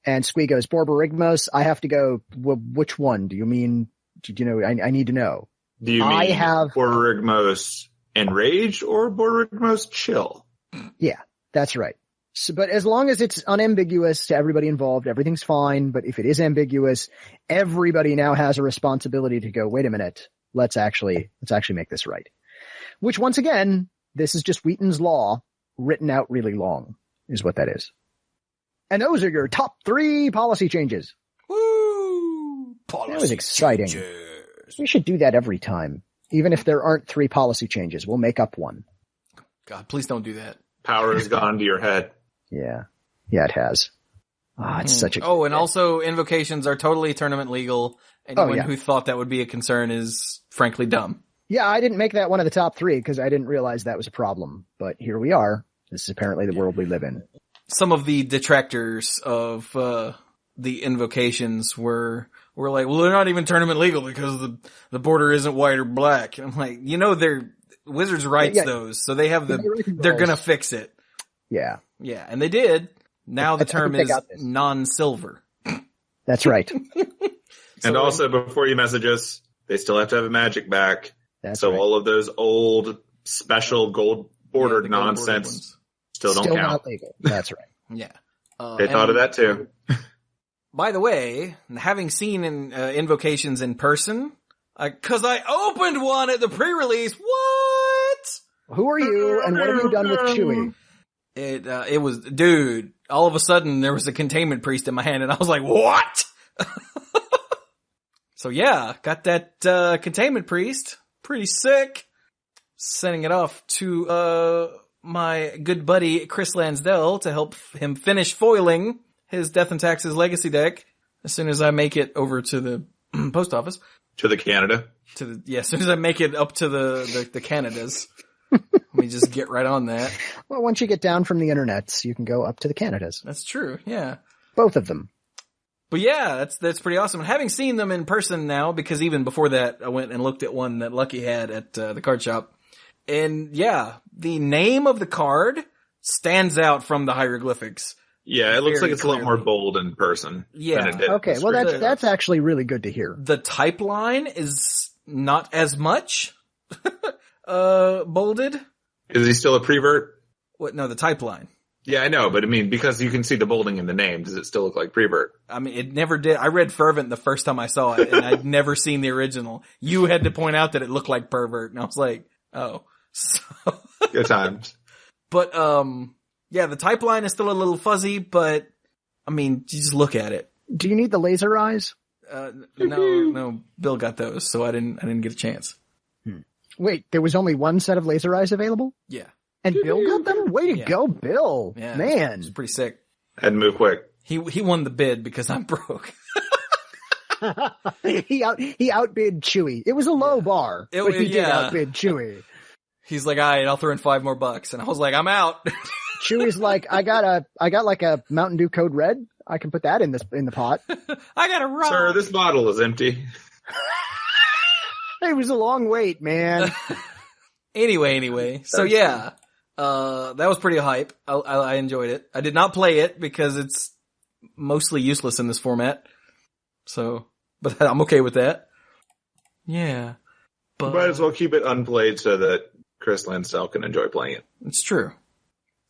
and Squee goes Borborygmos, I have to go, well, which one? Do you mean, I need to know. Do you mean Borborygmos Enrage or Borborygmos Chill? Yeah, that's right. So, but as long as it's unambiguous to everybody involved, everything's fine. But if it is ambiguous, everybody now has a responsibility to go, wait a minute, let's actually make this right. Which once again, this is just Wheaton's Law written out really long is what that is. And those are your top 3 policy changes. Woo! Policy that was exciting. Changes. We should do that every time. Even if there aren't 3 policy changes, we'll make up one. God, please don't do that. Power has gone to your head. Yeah. Yeah, it has. It's such a and also invocations are totally tournament legal. Anyone who thought that would be a concern is frankly dumb. Yeah, I didn't make that one of the top 3 because I didn't realize that was a problem. But here we are. This is apparently the world we live in. Some of the detractors of the the invocations were like, well, they're not even tournament legal because the border isn't white or black. And I'm like, Wizards writes those, so they have they're gonna fix it. Yeah. Yeah, and they did. Now the term is non-silver. That's right. And also, before you message us, they still have to have a magic back. That's so right. all of those old special gold bordered nonsense still don't count. Not legal. That's right. Yeah. They thought of that too. By the way, having seen invocations in person, cause I opened one at the pre-release. What? Who are you and what have you done with Chewie? It was, dude, all of a sudden there was a containment priest in my hand and I was like, what? So yeah, got that, containment priest. Pretty sick. Sending it off to, my good buddy Chris Lansdell to help him finish foiling his Death and Taxes Legacy deck as soon as I make it over to the post office. To the Canada. As soon as I make it up to the Canadas. Let me just get right on that. Well, once you get down from the internets, you can go up to the Canadas. That's true, yeah. Both of them. But yeah, that's pretty awesome. And having seen them in person now, because even before that, I went and looked at one that Lucky had at the card shop. And yeah, the name of the card stands out from the hieroglyphics. Yeah, it looks like it's clearly a lot more bold in person. Yeah. Than it did. Okay, well that's actually really good to hear. The type line is not as much bolded. Is he still a prevert? What? No, the type line. Yeah, I know, but I mean, because you can see the bolding in the name, does it still look like prevert? I mean, it never did. I read Fervent the first time I saw it, and I'd never seen the original. You had to point out that it looked like pervert, and I was like, oh. So good times. But, yeah, the type line is still a little fuzzy, but, I mean, you just look at it. Do you need the laser eyes? No, Bill got those, so I didn't get a chance. Wait, there was only one set of laser eyes available? Yeah. And Bill got them? Way to go, Bill. Yeah, man. It's pretty sick. Had to move quick. He won the bid because I'm broke. He outbid Chewie. It was a low bar, but he did outbid Chewie. He's like, all right, I'll throw in $5 more. And I was like, I'm out. Chewie's like, I got like a Mountain Dew Code Red. I can put that in the pot. I got a rock. Sir, this bottle is empty. It was a long wait, man. Anyway. So yeah, that was pretty hype. I enjoyed it. I did not play it because it's mostly useless in this format. So, but I'm okay with that. Yeah. But might as well keep it unplayed so that Chris Lansdell can enjoy playing it. It's true.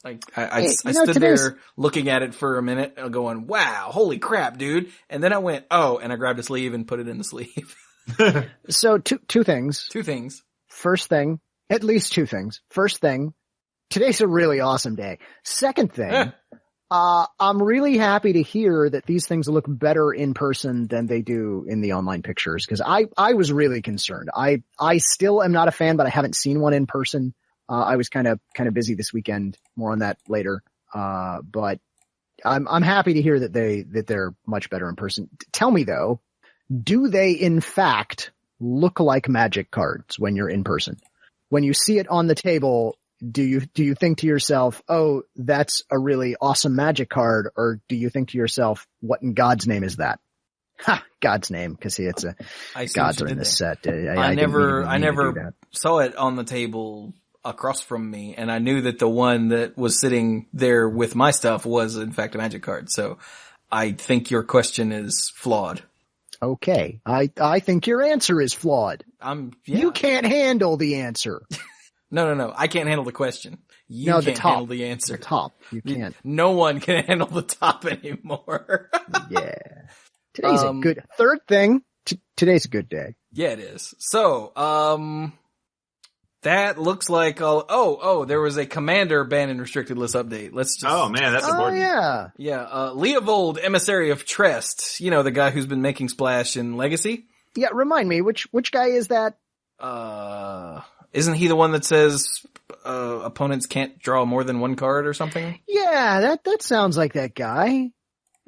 Like, I stood there looking at it for a minute going, wow, holy crap, dude. And then I went, oh, and I grabbed a sleeve and put it in the sleeve. So two things. Two things. First thing, at least two things. First thing, today's a really awesome day. Second thing, I'm really happy to hear that these things look better in person than they do in the online pictures, because I was really concerned. I still am not a fan, but I haven't seen one in person. I was kind of busy this weekend. More on that later. But I'm happy to hear that they're much better in person. Tell me though, do they in fact look like Magic cards when you're in person? When you see it on the table, do you think to yourself, oh, that's a really awesome Magic card? Or do you think to yourself, what in God's name is that? Ha! God's name, because it's gods are in this set. I never saw it on the table across from me, and I knew that the one that was sitting there with my stuff was in fact a Magic card. So I think your question is flawed. Okay. I think your answer is flawed. You can't handle the answer. No. I can't handle the question. You can't handle the answer. The top. You can't. No one can handle the top anymore. Yeah. Today's a good, third thing. Today's a good day. Yeah, it is. So, that looks like there was a Commander banned and restricted list update. Oh man, that's important. Yeah. Yeah, Leovold, Emissary of Trest, the guy who's been making splash in Legacy. Yeah, remind me, which guy is that? Isn't he the one that says, opponents can't draw more than one card or something? Yeah, that sounds like that guy.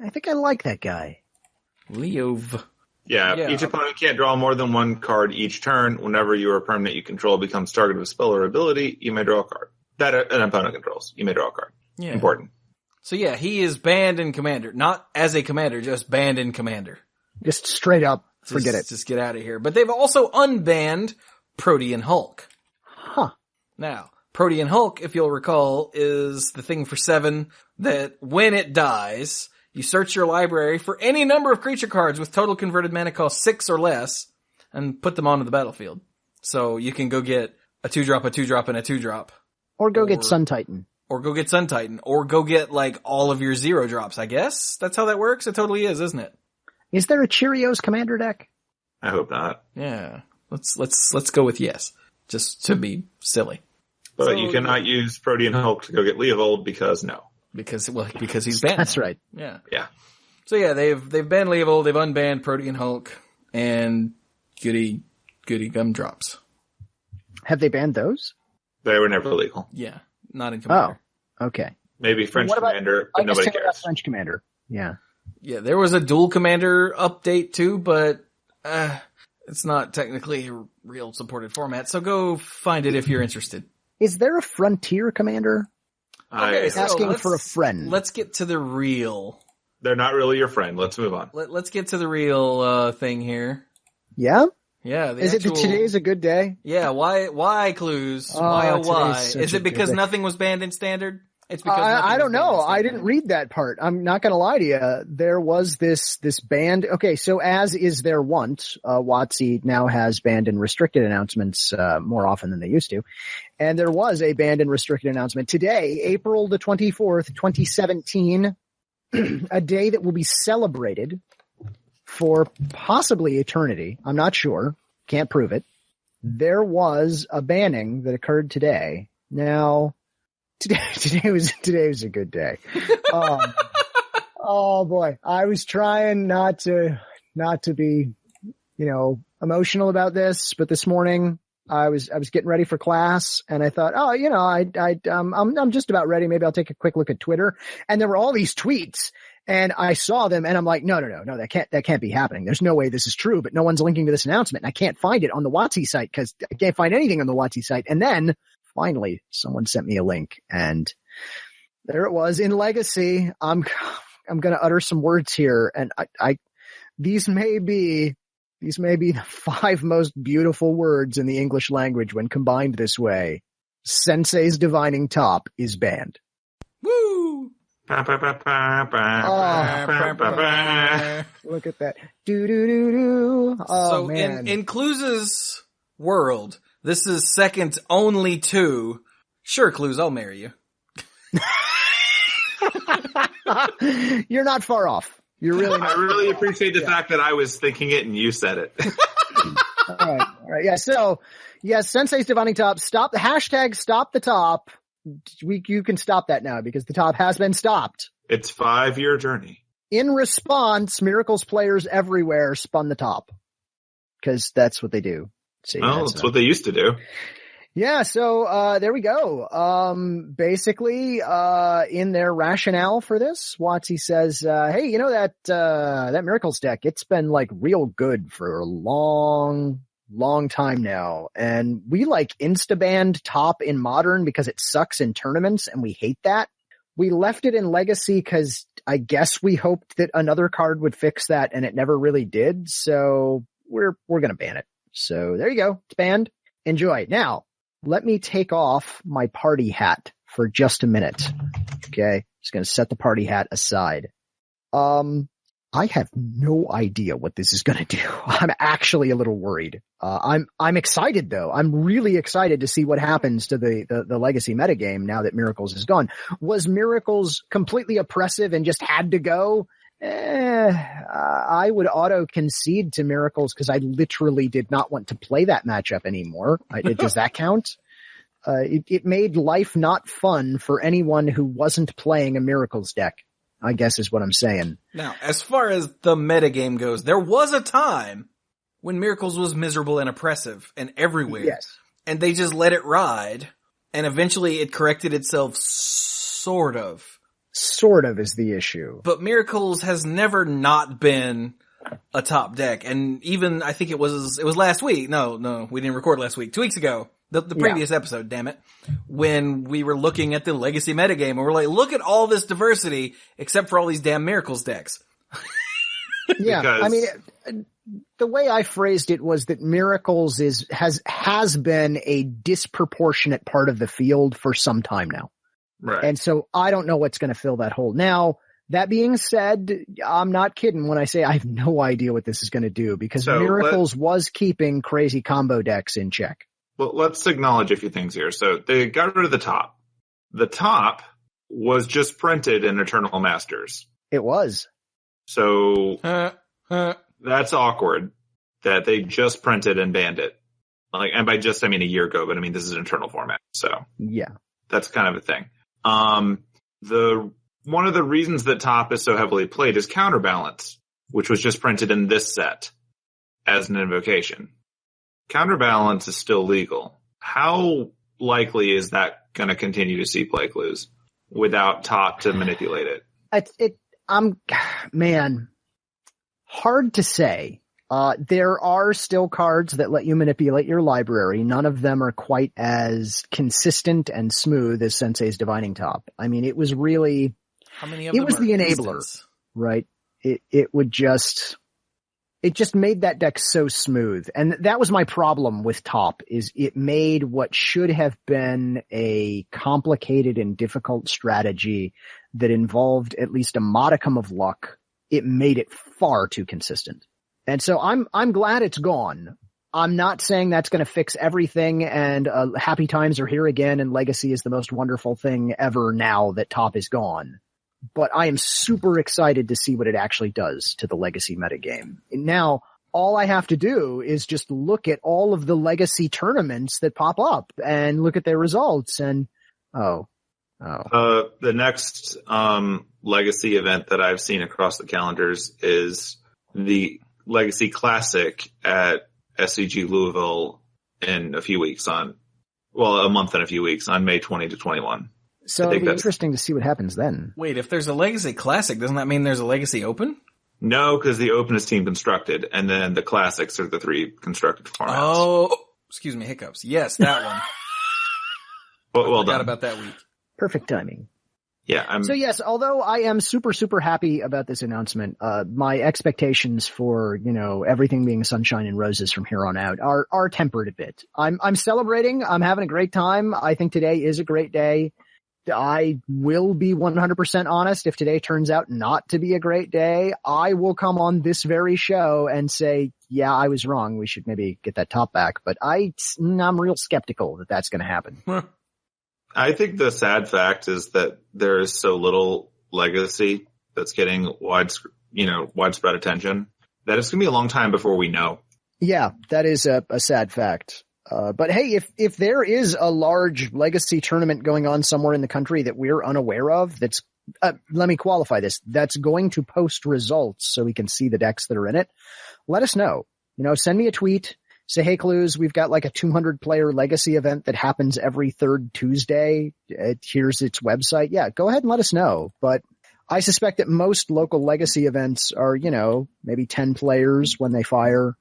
I think I like that guy. Leov. Yeah, each opponent can't draw more than one card each turn. Whenever your permanent you control becomes target of a spell or ability, you may draw a card. That an opponent controls. You may draw a card. Yeah. Important. So yeah, he is banned in Commander. Not as a commander, just banned in Commander. Just straight up, forget it. Just get out of here. But they've also unbanned Protean Hulk. Huh. Now, Protean Hulk, if you'll recall, is the thing for 7 that when it dies, you search your library for any number of creature cards with total converted mana cost 6 or less and put them onto the battlefield. So you can go get a 2-drop, a 2-drop, and a 2-drop. Or go get Sun Titan. Or go get Sun Titan. Or go get like all of your 0-drops, I guess. That's how that works. It totally is, isn't it? Is there a Cheerios commander deck? I hope not. Yeah. Let's go with yes. Just to be silly. But So, you cannot use Protean Hulk to go get Leovold because no. Because he's banned. That's right. Yeah. Yeah. So yeah, they've banned Leovold, they've unbanned Protean Hulk, and goody gumdrops. Have they banned those? They were never legal. Yeah. Not in Commander. Oh, okay. Maybe French What about- Commander, I but guess nobody take cares. French commander. Yeah. Yeah, there was a dual Commander update too, but it's not technically a real supported format, so go find it if you're interested. Is there a frontier commander? I- so asking for a friend. Let's get to the real. They're not really your friend. Let's move on. Let's get to the real thing here. Yeah? Yeah, the Is it actual, that today's a good day? Yeah, why Cluze? Oh, Why oh today's why? such Is a it because good day. nothing was banned in Standard? It's because nothing I was don't banned in know. I Standard. didn't read that part. I'm not gonna lie to you. There was this banned. Okay, so as is their wont, WotC now has banned and restricted announcements, more often than they used to. And there was a banned and restricted announcement today, April the 24th, 2017, a day that will be celebrated for possibly eternity. I'm not sure. Can't prove it. There was a banning that occurred today. Now, today was a good day. Oh boy. I was trying not to be, emotional about this, but this morning I was getting ready for class and I thought, I'm just about ready. Maybe I'll take a quick look at Twitter. And there were all these tweets and I saw them and I'm like, no, that can't be happening. There's no way this is true, but no one's linking to this announcement. And I can't find it on the WotC site because I can't find anything on the WotC site. And then finally someone sent me a link and there it was in Legacy. I'm going to utter some words here and these may be the 5 most beautiful words in the English language when combined this way. Sensei's Divining Top is banned. Woo! Look at that. Do. Oh, So man. in Cluze's world, this is second only to, sure, Cluze, I'll marry you. You're not far off. You're really not. I really appreciate the fact that I was thinking it and you said it. All right. Yeah. So, yes, Sensei's Divining Top. Stop the hashtag. Stop the top. You can stop that now because the top has been stopped. It's 5-year journey. In response, Miracles players everywhere spun the top because that's what they do. See, Well, that's what they used to do. Yeah, so there we go. Basically, in their rationale for this, WotC says, hey, that Miracles deck, it's been like real good for a long time now. And we like insta-banned top in Modern because it sucks in tournaments and we hate that. We left it in Legacy because I guess we hoped that another card would fix that and it never really did. So we're gonna ban it. So there you go. It's banned. Enjoy. Now, let me take off my party hat for just a minute. Okay. Just going to set the party hat aside. I have no idea what this is going to do. I'm actually a little worried. I'm excited though. I'm really excited to see what happens to the Legacy metagame now that Miracles is gone. Was Miracles completely oppressive and just had to go? I would auto concede to Miracles because I literally did not want to play that matchup anymore. Does that count? It made life not fun for anyone who wasn't playing a Miracles deck, I guess is what I'm saying. Now, as far as the metagame goes, there was a time when Miracles was miserable and oppressive and everywhere. Yes. And they just let it ride, and eventually it corrected itself, sort of. Sort of is the issue. But Miracles has never been a top deck. And even, I think it was last week. No, we didn't record last week. 2 weeks ago, The previous episode, damn it, when we were looking at the Legacy metagame and we're like, look at all this diversity except for all these damn Miracles decks. Yeah, I mean, the way I phrased it was that Miracles has been a disproportionate part of the field for some time now. Right. And so I don't know what's going to fill that hole. Now, that being said, I'm not kidding when I say I have no idea what this is going to do, because Miracles was keeping crazy combo decks in check. Well, let's acknowledge a few things here. So they got rid of the top. The top was just printed in Eternal Masters. It was. So that's awkward that they just printed and banned it. Like, and by just, I mean a year ago, but I mean, this is an Eternal format. So yeah, that's kind of a thing. One of the reasons that top is so heavily played is Counterbalance, which was just printed in this set as an invocation. Counterbalance is still legal. How likely is that going to continue to see play, Cluze, without top to manipulate it? Man, hard to say. There are still cards that let you manipulate your library. None of them are quite as consistent and smooth as Sensei's Divining Top. I mean, it was really, how many of them it was the enabler, right? It just made that deck so smooth. And that was my problem with top, is it made what should have been a complicated and difficult strategy that involved at least a modicum of luck. It made it far too consistent. And so I'm glad it's gone. I'm not saying that's going to fix everything and happy times are here again and Legacy is the most wonderful thing ever now that top is gone. But I am super excited to see what it actually does to the Legacy metagame. And now, all I have to do is just look at all of the Legacy tournaments that pop up and look at their results and, the next Legacy event that I've seen across the calendars is the Legacy Classic at SCG Louisville in a few weeks a month and a few weeks on May 20 to 21. So it'll be interesting to see what happens then. Wait, if there's a Legacy Classic, doesn't that mean there's a Legacy Open? No, because the Open is team constructed, and then the Classics are the 3 constructed formats. Oh, excuse me, hiccups. Yes, that one. Well I forgot done. about that week. Perfect timing. Yeah. So yes, although I am super, super happy about this announcement, my expectations for, everything being sunshine and roses from here on out are tempered a bit. I'm celebrating. I'm having a great time. I think today is a great day. I will be 100% honest. If today turns out not to be a great day, I will come on this very show and say, yeah, I was wrong. We should maybe get that top back. But I'm real skeptical that that's going to happen. I think the sad fact is that there is so little Legacy that's getting widespread attention that it's going to be a long time before we know. Yeah, that is a sad fact. But hey, if there is a large Legacy tournament going on somewhere in the country that we're unaware of, that's, let me qualify this, that's going to post results so we can see the decks that are in it, let us know. Send me a tweet, say, hey, Cluze, we've got like a 200 player Legacy event that happens every third Tuesday. Here's its website. Yeah, go ahead and let us know. But I suspect that most local Legacy events are, maybe 10 players when they fire.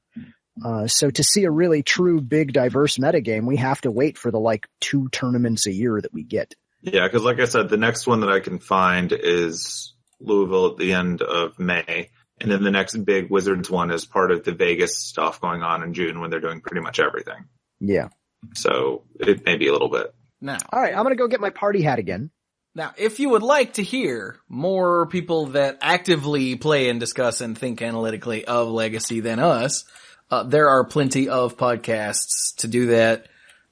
So to see a really true big diverse metagame, we have to wait for the 2 tournaments a year that we get. Yeah, because like I said, the next one that I can find is Louisville at the end of May. And then the next big Wizards one is part of the Vegas stuff going on in June when they're doing pretty much everything. Yeah. So it may be a little bit. Now, all right, I'm going to go get my party hat again. Now, if you would like to hear more people that actively play and discuss and think analytically of Legacy than us, there are plenty of podcasts to do that.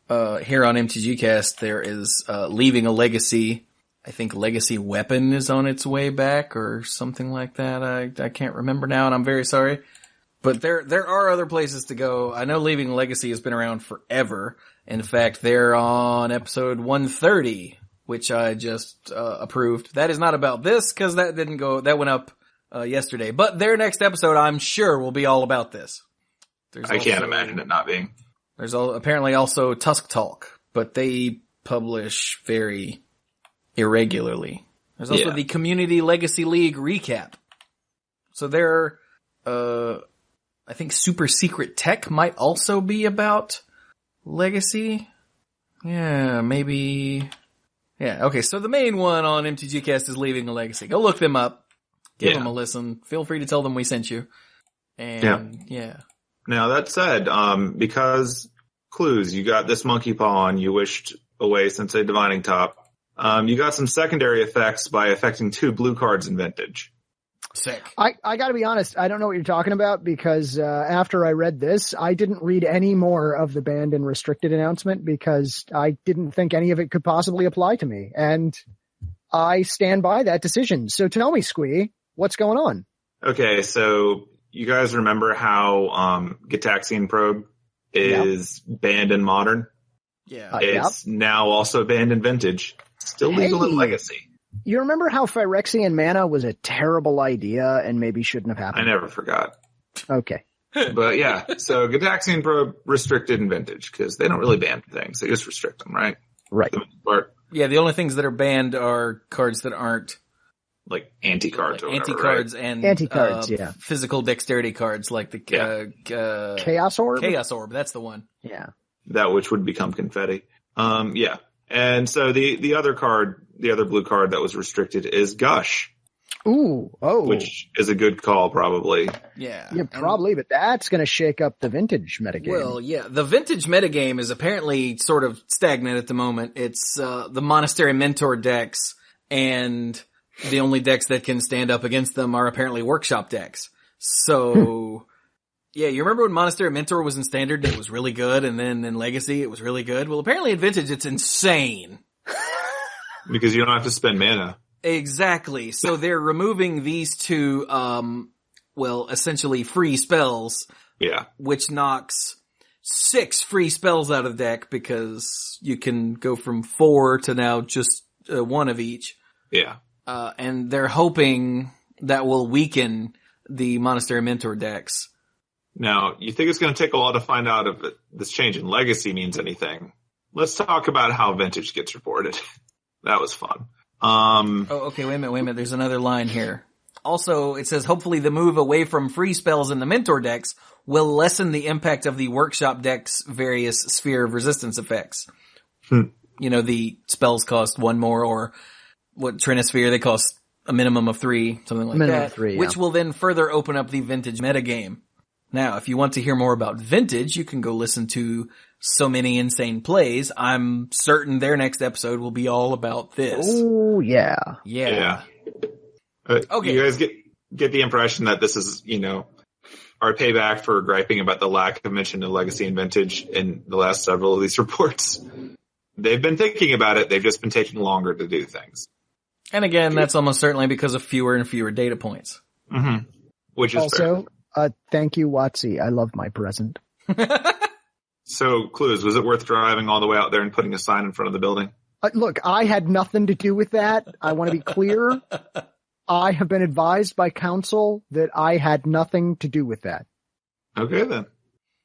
Here on MTGcast, there is Leaving a Legacy. I think Legacy Weapon is on its way back or something like that. I can't remember now, and I'm very sorry. But there are other places to go. I know Leaving a Legacy has been around forever. In fact, they're on episode 130, which I just approved. That is not about this, because that went up yesterday. But their next episode, I'm sure, will be all about this. I can't imagine it not being. There's apparently also Tusk Talk, but they publish very irregularly. There's also the Community Legacy League recap. So I think Super Secret Tech might also be about Legacy. Yeah, maybe. Yeah, okay, so the main one on MTGcast is Leaving a Legacy. Go look them up. Give them a listen. Feel free to tell them we sent you. And, yeah. Now, that said, because Cluze, you got this monkey paw on, you wished away Sensei Divining Top. You got some secondary effects by affecting 2 blue cards in Vintage. Sick. I gotta be honest, I don't know what you're talking about because, after I read this, I didn't read any more of the banned and restricted announcement because I didn't think any of it could possibly apply to me. And I stand by that decision. So tell me, Squee, what's going on? Okay, so you guys remember how, Gitaxian Probe is banned in Modern? Yeah. It's now also banned in Vintage. Still legal in Legacy. You remember how Phyrexian Mana was a terrible idea and maybe shouldn't have happened? I never forgot. Okay. But yeah, so Gitaxian Probe restricted in Vintage because they don't really ban things. They just restrict them, right? Right. Yeah, the only things that are banned are cards that aren't like anti-cards or whatever, anti-cards and anti-cards, physical dexterity cards like the Chaos Orb? Chaos Orb, that's the one. Yeah. That which would become confetti. Yeah. And so the other card, the other blue card that was restricted is Gush. Ooh, oh. Which is a good call, probably. Yeah. Yeah, probably, but that's going to shake up the Vintage metagame. Well, yeah, the Vintage metagame is apparently sort of stagnant at the moment. It's the Monastery Mentor decks, and the only decks that can stand up against them are apparently Workshop decks. So, yeah, you remember when Monastery Mentor was in Standard, it was really good, and then in Legacy, it was really good? Well, apparently in Vintage, it's insane. Because you don't have to spend mana. Exactly. So they're removing these 2, essentially free spells. Yeah. Which knocks 6 free spells out of the deck because you can go from 4 to now just 1 of each. Yeah. And they're hoping that will weaken the Monastery Mentor decks. Now, you think it's going to take a while to find out if this change in Legacy means anything. Let's talk about how Vintage gets reported. That was fun. Okay, wait a minute. There's another line here. Also, it says, hopefully the move away from free spells in the Mentor decks will lessen the impact of the Workshop deck's various Sphere of Resistance effects. You know, the spells cost 1 more, or what, Trinisphere, they cost a minimum of 3, something like minimum that. Of 3, which will then further open up the Vintage metagame. Now, if you want to hear more about Vintage, you can go listen to So Many Insane Plays. I'm certain their next episode will be all about this. Oh, yeah. Yeah. Okay. You guys get the impression that this is, our payback for griping about the lack of mention of Legacy and Vintage in the last several of these reports. They've been thinking about it. They've just been taking longer to do things. And again, that's almost certainly because of fewer and fewer data points. Mm-hmm. Which is also, thank you, Watsy. I love my present. So, Cluze, was it worth driving all the way out there and putting a sign in front of the building? Look, I had nothing to do with that. I want to be clear. I have been advised by counsel that I had nothing to do with that. Okay, then.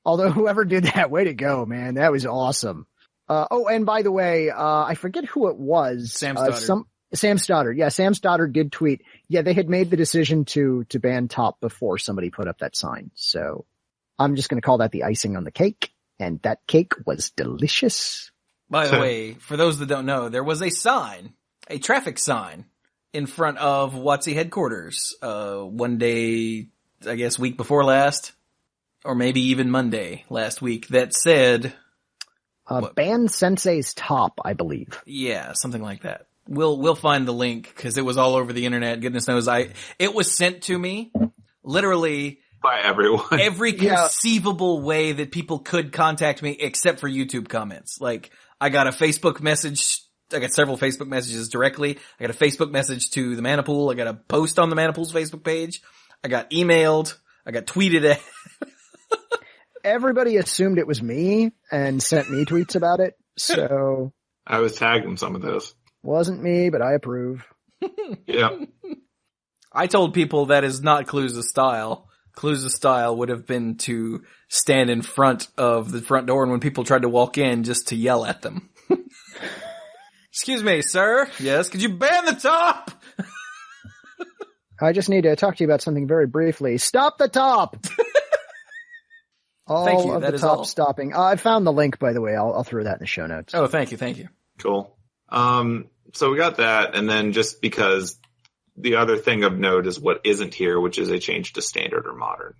Although whoever did that, way to go, man. That was awesome. And by the way, I forget who it was. Sam Stoddard. Sam Stoddard. Yeah, Sam Stoddard did tweet. Yeah, they had made the decision to ban Top before somebody put up that sign. So I'm just going to call that the icing on the cake. And that cake was delicious. By the way, for those that don't know, there was a sign, a traffic sign, in front of WotC headquarters, one day, I guess week before last, or maybe even Monday last week, that said... ban Sensei's Top, I believe. Yeah, something like that. We'll find the link, because it was all over the internet. Goodness knows it was sent to me, literally... by everyone. Every conceivable way that people could contact me except for YouTube comments. Like, I got a Facebook message. I got several Facebook messages directly. I got a Facebook message to the Manipool. I got a post on the Manipool's Facebook page. I got emailed. I got tweeted at. Everybody assumed it was me and sent me tweets about it. So. I was tagged in some of those. Wasn't me, but I approve. Yeah. I told people that is not Cluze's style. Cluze's style would have been to stand in front of the front door and when people tried to walk in, just to yell at them. Excuse me, sir. Yes, could you ban the top? I just need to talk to you about something very briefly. Stop the top! Thank you. All of That the is top all. stopping. I found the link, by the way. I'll throw that in the show notes. Oh, thank you. Thank you. Cool. So we got that, and then just because the other thing of note is what isn't here, which is a change to standard or modern.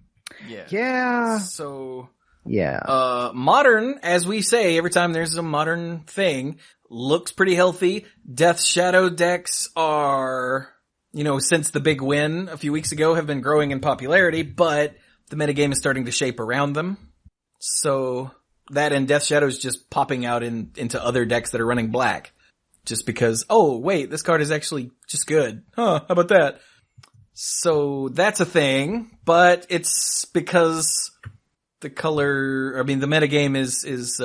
Yeah. So, Yeah. modern, as we say, every time there's a modern thing, looks pretty healthy. Death Shadow decks are, since the big win a few weeks ago, have been growing in popularity, but the metagame is starting to shape around them. So, that and Death Shadow is just popping out into other decks that are running black. Just because, oh, wait, this card is actually just good. Huh, how about that? So that's a thing, but it's because the metagame is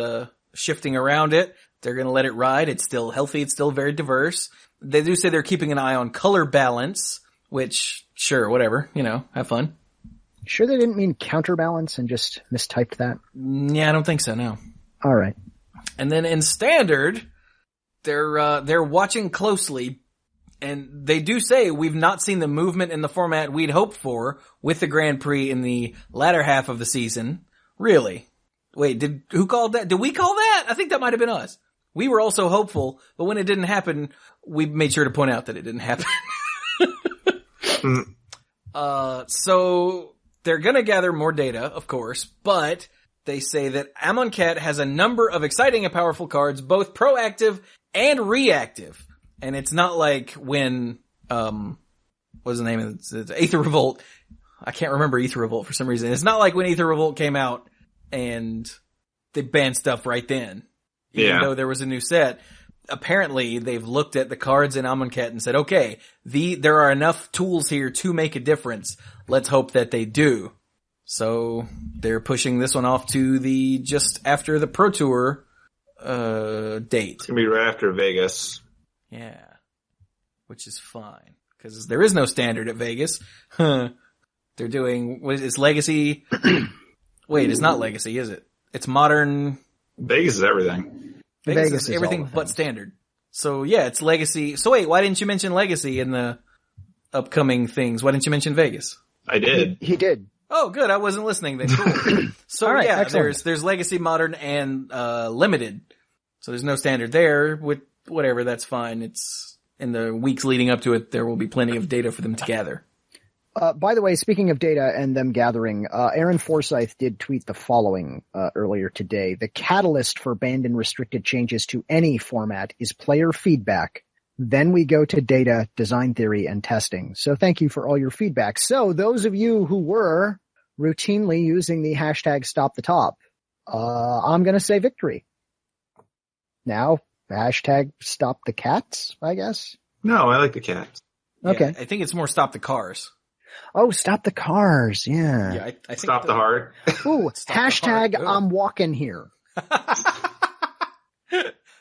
shifting around it. They're gonna let it ride. It's still healthy. It's still very diverse. They do say they're keeping an eye on color balance, which, sure, whatever, have fun. Sure they didn't mean counterbalance and just mistyped that? Yeah, I don't think so, no. All right. And then in standard, they're watching closely, and they do say we've not seen the movement in the format we'd hoped for with the Grand Prix in the latter half of the season. Really? Wait, who called that? Did we call that? I think that might have been us. We were also hopeful, but when it didn't happen, we made sure to point out that it didn't happen. So they're gonna gather more data, of course, but they say that Amonkhet has a number of exciting and powerful cards, both proactive and reactive. And it's not like when, what's the name of it? It's Aether Revolt. I can't remember Aether Revolt for some reason. It's not like when Aether Revolt came out and they banned stuff right then. Even though there was a new set. Apparently, they've looked at the cards in Amonkhet and said, okay, there are enough tools here to make a difference. Let's hope that they do. So, they're pushing this one off to just after the Pro Tour, date. It's gonna be right after Vegas. Yeah. Which is fine. Cause there is no standard at Vegas. They're doing, it's Legacy. Wait, it's not Legacy, is it? It's Modern. Vegas is everything. Vegas is everything but standard. So yeah, it's Legacy. So wait, why didn't you mention Legacy in the upcoming things? Why didn't you mention Vegas? I did. He did. Oh, good. I wasn't listening then. Cool. So right, yeah, excellent. there's Legacy, Modern, and limited. So there's no standard there. With whatever, that's fine. It's in the weeks leading up to it. There will be plenty of data for them to gather. By the way, speaking of data and them gathering, Aaron Forsyth did tweet the following earlier today. The catalyst for banned and restricted changes to any format is player feedback. Then we go to data, design theory, and testing. So thank you for all your feedback. So those of you who were routinely using the hashtag #StopTheTop, I'm going to say victory. Now, hashtag #StopTheCats, I guess? No, I like the cats. Okay. Yeah, I think it's more Stop the Cars. Oh, stop the cars. Yeah. Yeah, I think Stop the heart. Ooh, Stop the hashtag heart. I'm walking here.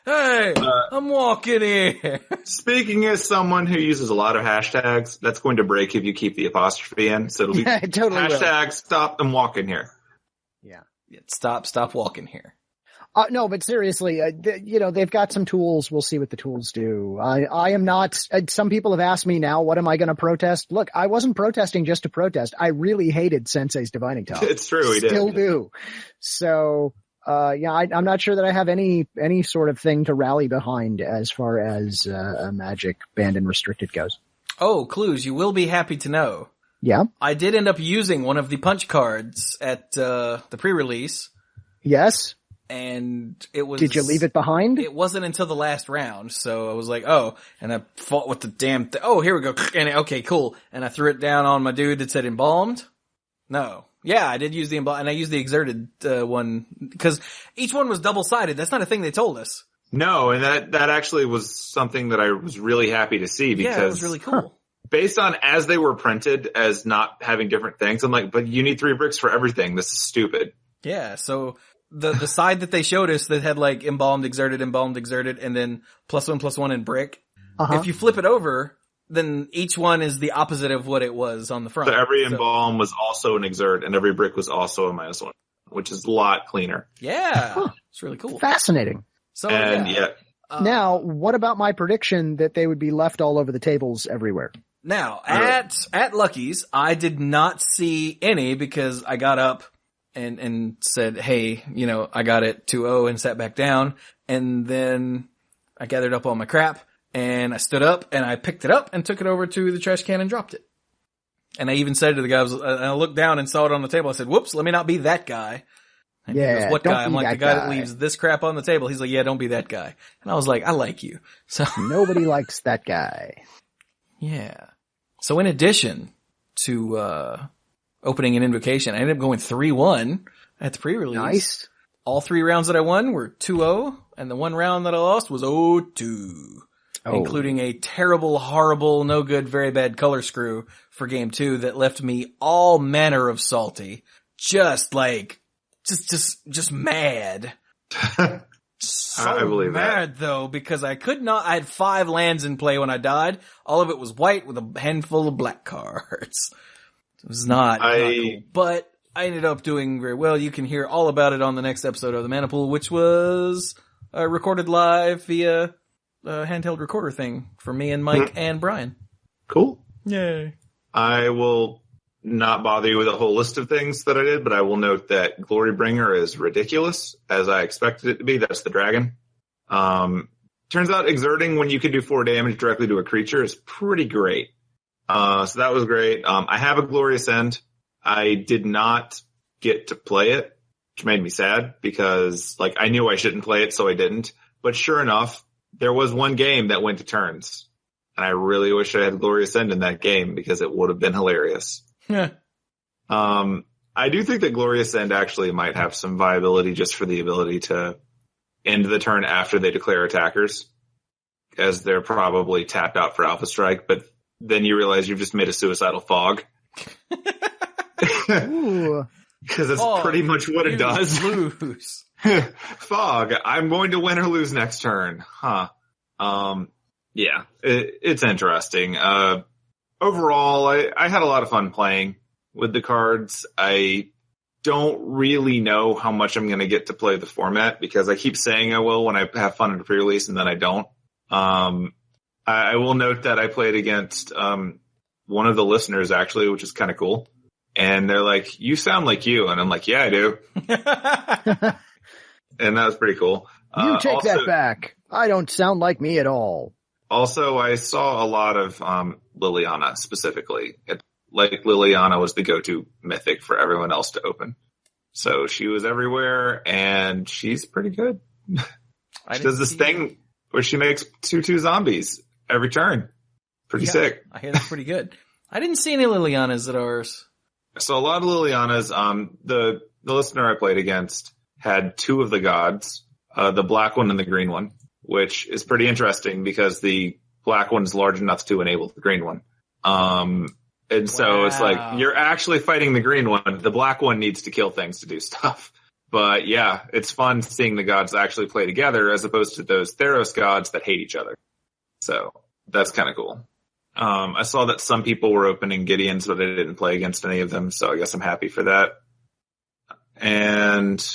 Hey, I'm walking in. Speaking as someone who uses a lot of hashtags, that's going to break if you keep the apostrophe in. So it'll be Yeah, it totally will. hashtag stop them walking here. Yeah. Stop walking here. No, but seriously, they've got some tools. We'll see what the tools do. I am not, some people have asked me now, what am I going to protest? Look, I wasn't protesting just to protest. I really hated Sensei's Divining Top. It's true, he did. Still do. So, I'm not sure that I have any sort of thing to rally behind as far as, Magic banned and restricted goes. Oh, Cluze, you will be happy to know. Yeah. I did end up using one of the punch cards at, the pre-release. Yes. And it was... Did you leave it behind? It wasn't until the last round, so I was like, oh, and I fought with the damn oh, here we go, and okay, cool. And I threw it down on my dude that said embalmed. No. Yeah, I did use the embalmed, and I used the exerted, one, because each one was double-sided. That's not a thing they told us. No, and that actually was something that I was really happy to see because... Yeah, it was really cool. Based on as they were printed as not having different things, I'm like, but you need 3 bricks for everything. This is stupid. Yeah, so... The side that they showed us that had like embalmed, exerted, and then +1/+1 in brick. If you flip it over, then each one is the opposite of what it was on the front. So every embalm was also an exert and every brick was also a -1, which is a lot cleaner. Yeah. It's really cool. Fascinating. So, and now, what about my prediction that they would be left all over the tables everywhere? Now, at Lucky's, I did not see any because I got up and said, hey, I got it 2-0 and sat back down. And then I gathered up all my crap and I stood up and I picked it up and took it over to the trash can and dropped it. And I even said to the guy, I looked down and saw it on the table. I said, whoops, let me not be that guy. And he goes, what guy? I'm like, the guy that leaves this crap on the table. He's like, yeah, don't be that guy. And I was like, I like you. So nobody likes that guy. Yeah. So in addition to, opening an invocation, I ended up going 3-1 at the pre-release. Nice. All 3 rounds that I won were 2-0, and the 1 round that I lost was 0-2. Including a terrible, horrible, no good, very bad color screw for game 2 that left me all manner of salty. Just mad. So I believe mad though, because I had 5 lands in play when I died. All of it was white with a handful of black cards. It was not cool, but I ended up doing very well. You can hear all about it on the next episode of the Mana Pool, which was recorded live via a handheld recorder thing for me and Mike and Brian. Cool. Yay. I will not bother you with a whole list of things that I did, but I will note that Glorybringer is ridiculous, as I expected it to be. That's the dragon. Turns out exerting when you can do 4 damage directly to a creature is pretty great. So that was great. I have a Glorious End. I did not get to play it, which made me sad because I knew I shouldn't play it, so I didn't. But sure enough, there was one game that went to turns. And I really wish I had Glorious End in that game because it would have been hilarious. Yeah. I do think that Glorious End actually might have some viability just for the ability to end the turn after they declare attackers, as they're probably tapped out for Alpha Strike, but then you realize you've just made a suicidal fog. Ooh. Because that's pretty much what it does. Lose. Fog. I'm going to win or lose next turn. Huh. Yeah, it's interesting. Overall, I had a lot of fun playing with the cards. I don't really know how much I'm going to get to play the format because I keep saying I will when I have fun at a pre-release and then I don't. I will note that I played against one of the listeners, actually, which is kind of cool. And they're like, you sound like you. And I'm like, yeah, I do. And that was pretty cool. You take that back. I don't sound like me at all. Also, I saw a lot of Liliana specifically. Liliana was the go-to mythic for everyone else to open. So she was everywhere, and she's pretty good. She does this thing where she makes 2/2 zombies every turn. Pretty sick. I hear that's pretty good. I didn't see any Lilianas at ours. So a lot of Lilianas. The listener I played against had 2 of the gods, the black one and the green one, which is pretty interesting because the black one is large enough to enable the green one. And so it's like, you're actually fighting the green one. The black one needs to kill things to do stuff. But yeah, it's fun seeing the gods actually play together as opposed to those Theros gods that hate each other. So that's kind of cool. I saw that some people were opening Gideons, but I didn't play against any of them. So I guess I'm happy for that. And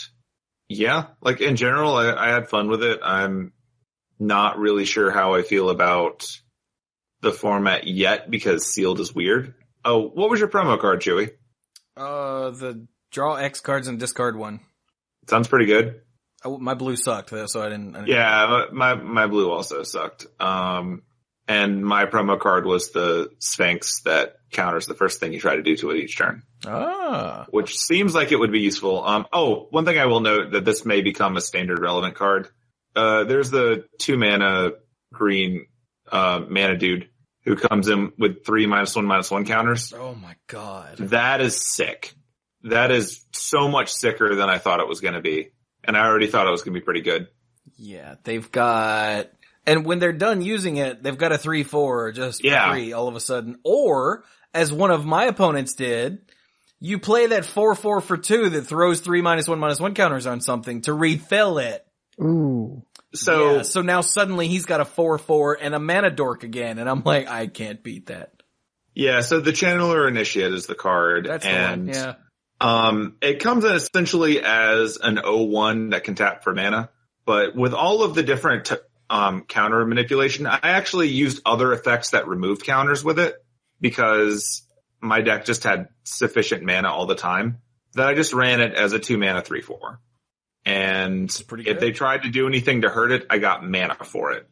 yeah, in general, I had fun with it. I'm not really sure how I feel about the format yet because sealed is weird. Oh, what was your promo card, Chewie? The draw X cards and discard one. Sounds pretty good. My blue sucked though, so I didn't. Yeah, my blue also sucked. And my promo card was the Sphinx that counters the first thing you try to do to it each turn. Ah. Which seems like it would be useful. One thing I will note that this may become a standard relevant card. There's the 2 mana green, mana dude who comes in with 3 -1/-1 counters. Oh my god. That is sick. That is so much sicker than I thought it was going to be. And I already thought it was going to be pretty good. Yeah, they've got, and when they're done using it, they've got a 3/4 just free all of a sudden. Or, as one of my opponents did, you play that 4/4 for 2 that throws 3 -1/-1 counters on something to refill it. Ooh. So now suddenly he's got a 4/4 and a mana dork again, and I'm like, I can't beat that. Yeah, so the Channeler Initiate is the card. That's the one, yeah. It comes in essentially as an 0/1 that can tap for mana, but with all of the different counter manipulation, I actually used other effects that removed counters with it because my deck just had sufficient mana all the time. that I just ran it as a 2-mana 3/4. And if they tried to do anything to hurt it, I got mana for it.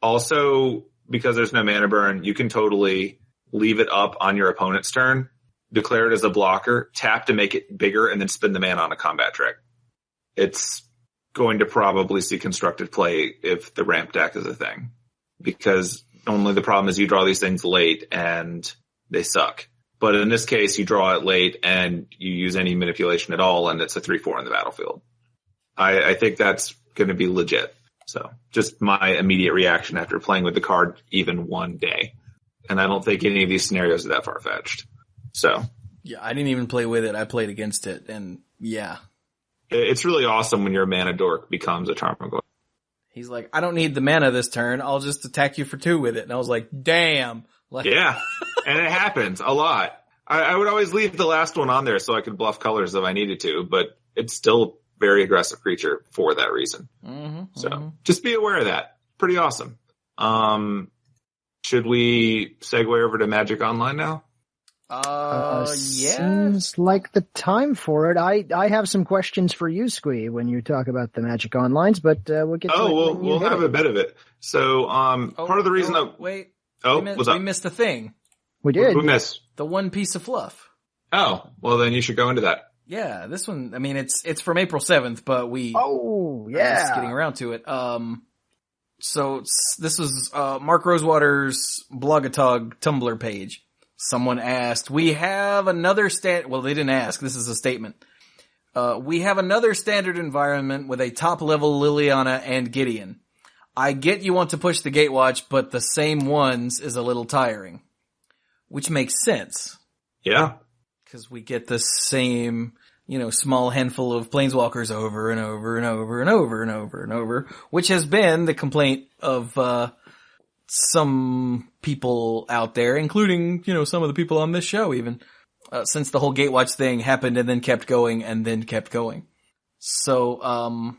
Also, because there's no mana burn, you can totally leave it up on your opponent's turn, declare it as a blocker, tap to make it bigger, and then spend the mana on a combat trick. It's going to probably see constructed play if the ramp deck is a thing. Because only the problem is you draw these things late and they suck. But in this case, you draw it late and you use any manipulation at all, and it's a 3/4 in the battlefield. I think that's going to be legit. So just my immediate reaction after playing with the card even one day. And I don't think any of these scenarios are that far-fetched. So. Yeah, I didn't even play with it. I played against it, and yeah. It's really awesome when your mana dork becomes a Tarmogoyf. He's like, I don't need the mana this turn. I'll just attack you for 2 with it. And I was like, damn. Like, yeah, and it happens a lot. I would always leave the last one on there so I could bluff colors if I needed to, but it's still very aggressive creature for that reason. So just be aware of that. Pretty awesome. Should we segue over to Magic Online now? Yeah. Seems like the time for it. I have some questions for you, Squee, when you talk about the Magic Onlines, but we'll get to it. We'll have a bit of it. So, part of the reason we missed a thing. We did. We missed the one piece of fluff. Oh, well then you should go into that. Yeah, this one, I mean, it's from April 7th, but we are just getting around to it. So this was, Mark Rosewater's Blogatog Tumblr page. Someone asked, we have another well, they didn't ask, this is a statement. We have another standard environment with a top level Liliana and Gideon. I get you want to push the Gatewatch, but the same ones is a little tiring. Which makes sense. Yeah. Because we get the same, small handful of planeswalkers over and over and over and over and over and over, which has been the complaint of, some people out there, including, some of the people on this show even, since the whole Gatewatch thing happened and then kept going and then kept going. So,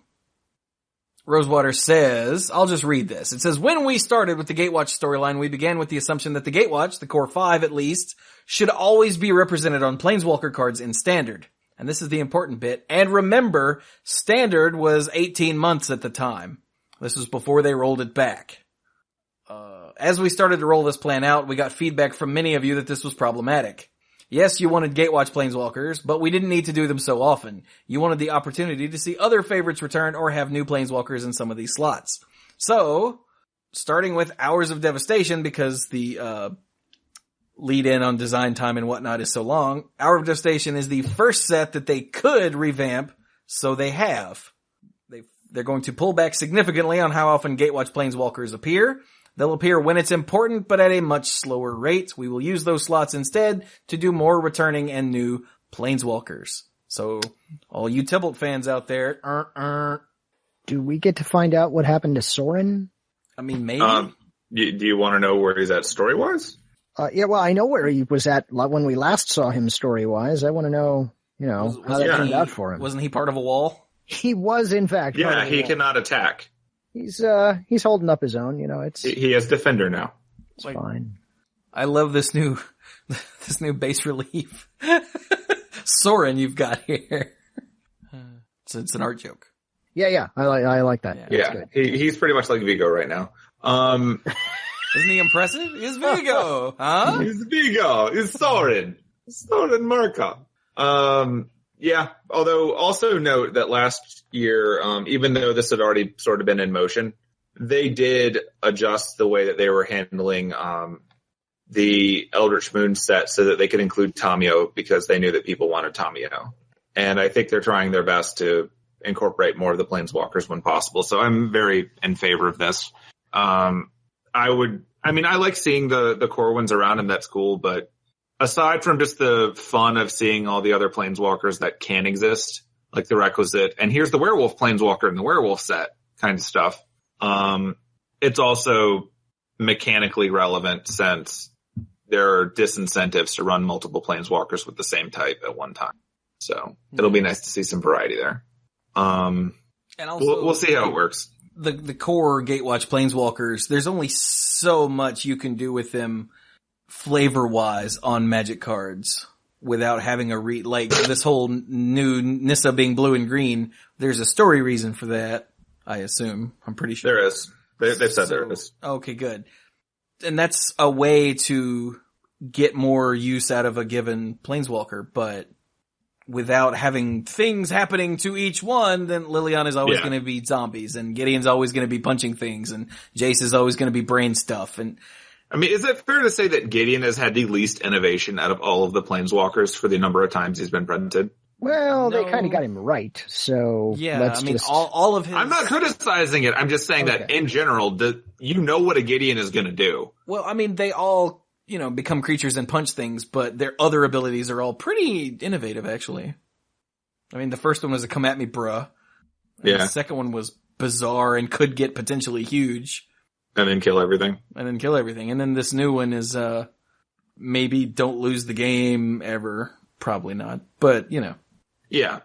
Rosewater says, I'll just read this. It says, when we started with the Gatewatch storyline, we began with the assumption that the Gatewatch, the core 5 at least, should always be represented on Planeswalker cards in Standard. And this is the important bit. And remember, Standard was 18 months at the time. This was before they rolled it back. As we started to roll this plan out, we got feedback from many of you that this was problematic. Yes, you wanted Gatewatch Planeswalkers, but we didn't need to do them so often. You wanted the opportunity to see other favorites return or have new Planeswalkers in some of these slots. So, starting with Hours of Devastation, because the lead in on design time and whatnot is so long, Hour of Devastation is the first set that they could revamp, so they have. They're going to pull back significantly on how often Gatewatch Planeswalkers appear. They'll appear when it's important, but at a much slower rate. We will use those slots instead to do more returning and new Planeswalkers. So, all you Tybalt fans out there, do we get to find out what happened to Sorin? I mean, maybe. Do you want to know where he's at story-wise? Yeah, well, I know where he was at when we last saw him story-wise. I want to know, how that turned out for him. Wasn't he part of a wall? He was, in fact. Yeah, he cannot attack. He's holding up his own, He has Defender now. It's fine. I love this new base relief. Sorin you've got here. It's an art joke. Yeah. I like that. Yeah. He's pretty much like Vigo right now. Isn't he impressive? He's Vigo, huh? He's Vigo. He's Sorin. Sorin Markov. Yeah, although also note that last year, even though this had already sort of been in motion, they did adjust the way that they were handling the Eldritch Moon set so that they could include Tamiyo because they knew that people wanted Tamiyo. And I think they're trying their best to incorporate more of the Planeswalkers when possible. So I'm very in favor of this. I like seeing the core ones around and that's cool, but aside from just the fun of seeing all the other Planeswalkers that can exist, like the Requisite, and here's the Werewolf Planeswalker in the Werewolf set kind of stuff, it's also mechanically relevant since there are disincentives to run multiple Planeswalkers with the same type at one time. So it'll be nice to see some variety there. And also, we'll see how it works. The core Gatewatch Planeswalkers, there's only so much you can do with them flavor-wise on Magic cards without having like this whole new Nissa being blue and green. There's a story reason for that, I assume. I'm pretty sure. There is. They've said there is. Okay, good. And that's a way to get more use out of a given planeswalker, but without having things happening to each one, then Liliana is always going to be zombies, and Gideon's always going to be punching things, and Jace is always going to be brain stuff. And I mean, is it fair to say that Gideon has had the least innovation out of all of the planeswalkers for the number of times he's been printed? Well, they kind of got him right, so yeah, all of his... I'm not criticizing it. I'm just saying that in general, you know what a Gideon is going to do. Well, I mean, they all, become creatures and punch things, but their other abilities are all pretty innovative, actually. I mean, the first one was a come at me, bruh. And the second one was bizarre and could get potentially huge. And then kill everything. And then this new one is, maybe don't lose the game ever. Probably not, but Yeah,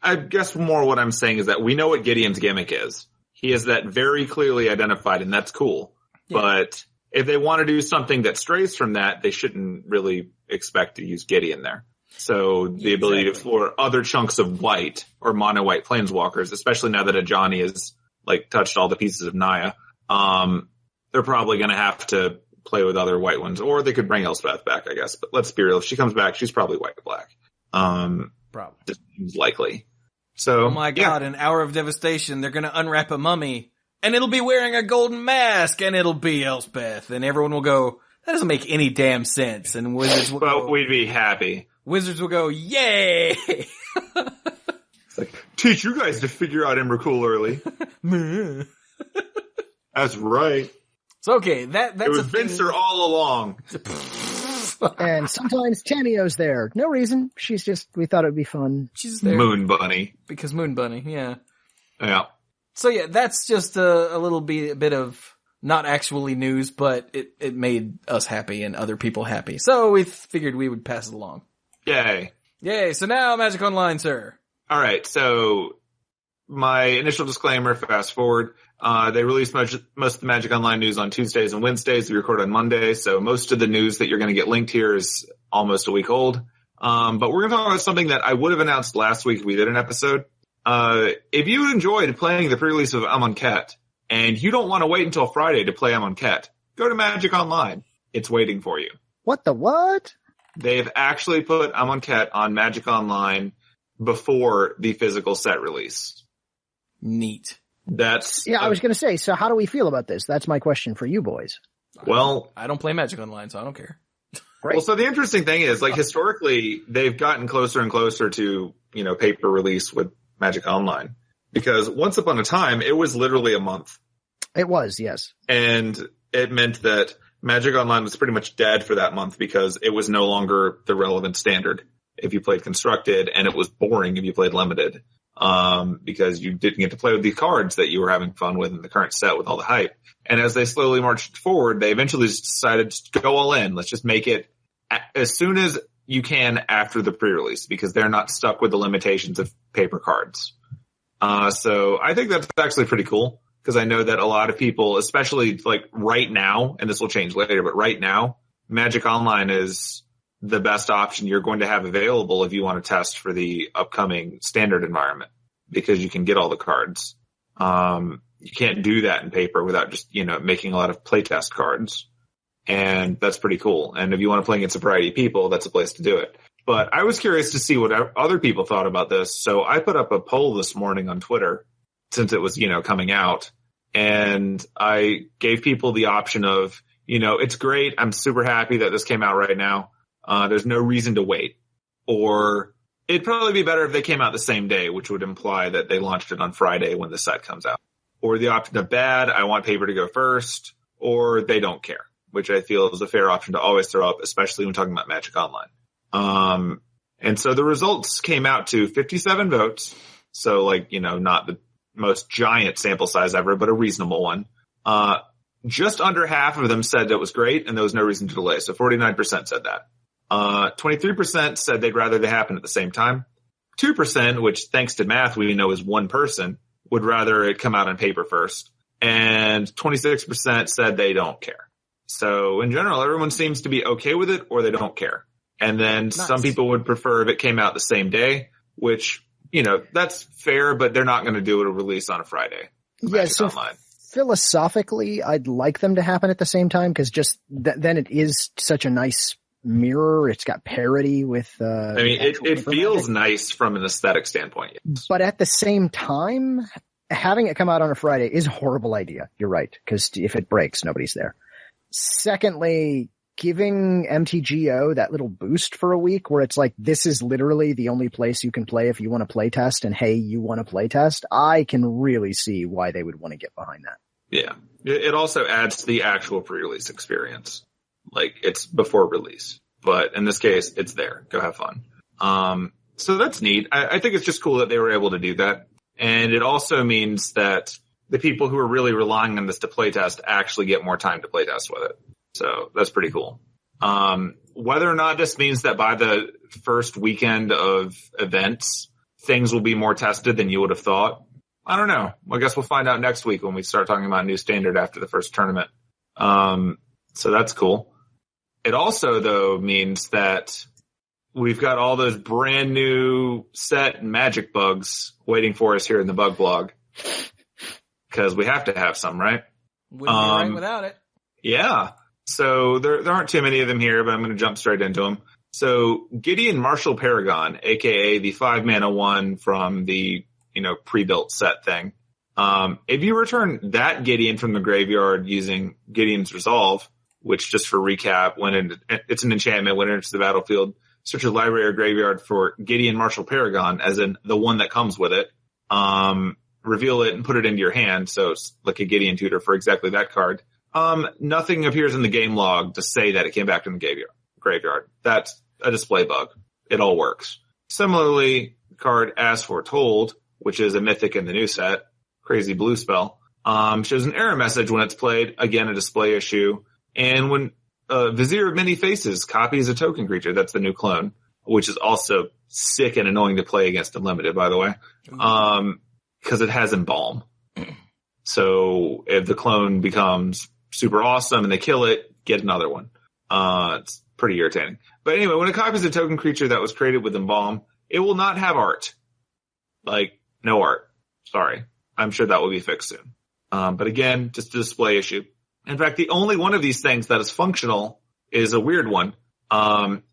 I guess more what I'm saying is that we know what Gideon's gimmick is. He is that very clearly identified, and that's cool. Yeah. But if they want to do something that strays from that, they shouldn't really expect to use Gideon there. So the ability to explore other chunks of white or mono-white planeswalkers, especially now that Ajani has touched all the pieces of Naya, they're probably going to have to play with other white ones, or they could bring Elspeth back, I guess. But let's be real, if she comes back, she's probably white-black. Probably. Just seems likely. So, oh my god, an hour of devastation. They're gonna unwrap a mummy, and it'll be wearing a golden mask, and it'll be Elspeth, and everyone will go, that doesn't make any damn sense. And Wizards will go, we'd be happy. Wizards will go, yay! It's like, teach you guys to figure out Emrakul early. That's right. So okay, that's it was Vincer all along. And sometimes Tanio's there. No reason. We thought it'd be fun. She's there. Moon Bunny. Because Moon Bunny, yeah. Yeah. So yeah, that's just a little bit of not actually news, but it made us happy and other people happy. So we figured we would pass it along. Yay. Yay. So now Magic Online, sir. All right. So my initial disclaimer, fast forward. They release most of the Magic Online news on Tuesdays and Wednesdays. We record on Monday, so most of the news that you're going to get linked here is almost a week old. But we're going to talk about something that I would have announced last week if we did an episode. If you enjoyed playing the pre-release of Amonkhet, and you don't want to wait until Friday to play Amonkhet, go to Magic Online. It's waiting for you. What? They've actually put Amonkhet on Magic Online before the physical set release. Neat. I was going to say, so how do we feel about this? That's my question for you boys. Well, I don't play Magic Online, so I don't care. Great. Well, so the interesting thing is, historically, they've gotten closer and closer to, paper release with Magic Online. Because once upon a time, it was literally a month. It was, yes. And it meant that Magic Online was pretty much dead for that month because it was no longer the relevant standard if you played Constructed, and it was boring if you played Limited. Because you didn't get to play with the cards that you were having fun with in the current set with all the hype. And as they slowly marched forward, they eventually just decided to go all in. Let's just make it as soon as you can after the pre-release, because they're not stuck with the limitations of paper cards. So I think that's actually pretty cool, because I know that a lot of people, especially right now, and this will change later, but right now, Magic Online is the best option you're going to have available if you want to test for the upcoming standard environment, because you can get all the cards. You can't do that in paper without just, making a lot of playtest cards. And that's pretty cool. And if you want to play against a variety of people, that's a place to do it. But I was curious to see what other people thought about this. So I put up a poll this morning on Twitter, since it was, coming out. And I gave people the option of, it's great. I'm super happy that this came out right now. There's no reason to wait. Or it'd probably be better if they came out the same day, which would imply that they launched it on Friday when the set comes out. Or the option of bad, I want paper to go first, or they don't care, which I feel is a fair option to always throw up, especially when talking about Magic Online. And so the results came out to 57 votes. So not the most giant sample size ever, but a reasonable one. Just under half of them said it was great and there was no reason to delay. So 49% said that. 23% said they'd rather they happen at the same time. 2%, which thanks to math we know is one person, would rather it come out on paper first. And 26% said they don't care. So in general, everyone seems to be okay with it or they don't care. And then some people would prefer if it came out the same day, which, that's fair, but they're not going to do a release on a Friday. Yeah, so Online. Philosophically, I'd like them to happen at the same time because just then it is such a nice mirror. It's got parity with. It feels nice from an aesthetic standpoint. Yes. But at the same time, having it come out on a Friday is a horrible idea. You're right, because if it breaks, nobody's there. Secondly, giving MTGO that little boost for a week where it's like, this is literally the only place you can play if you want to play test, and hey, you want to play test, I can really see why they would want to get behind that. Yeah. It also adds to the actual pre-release experience. Like, it's before release. But in this case, it's there. Go have fun. So that's neat. I think it's just cool that they were able to do that. And it also means that the people who are really relying on this to playtest actually get more time to playtest with it. So that's pretty cool. Whether or not this means that by the first weekend of events, things will be more tested than you would have thought, I don't know. I guess we'll find out next week when we start talking about new standard after the first tournament. So that's cool. It also, though, means that we've got all those brand new set and magic bugs waiting for us here in the bug blog. Because we have to have some, right? Wouldn't be right without it. Yeah. So there aren't too many of them here, but I'm going to jump straight into them. So Gideon Marshall Paragon, aka the 5-mana one from the pre-built set thing. If you return that Gideon from the graveyard using Gideon's Resolve, which just for recap, it's an enchantment when it enters the battlefield, search your library or graveyard for Gideon Marshall Paragon, as in the one that comes with it. Reveal it and put it into your hand. So it's like a Gideon tutor for exactly that card. Nothing appears in the game log to say that it came back from the graveyard. That's a display bug. It all works. Similarly, the card As Foretold, which is a mythic in the new set, crazy blue spell, shows an error message when it's played, again, a display issue. And when Vizier of Many Faces copies a token creature, that's the new clone, which is also sick and annoying to play against Unlimited, by the way, because it has Embalm. So if the clone becomes super awesome and they kill it, get another one. It's pretty irritating. But anyway, when it copies a token creature that was created with Embalm, it will not have art. Like, no art. Sorry. I'm sure that will be fixed soon. But again, just a display issue. In fact, the only one of these things that is functional is a weird one.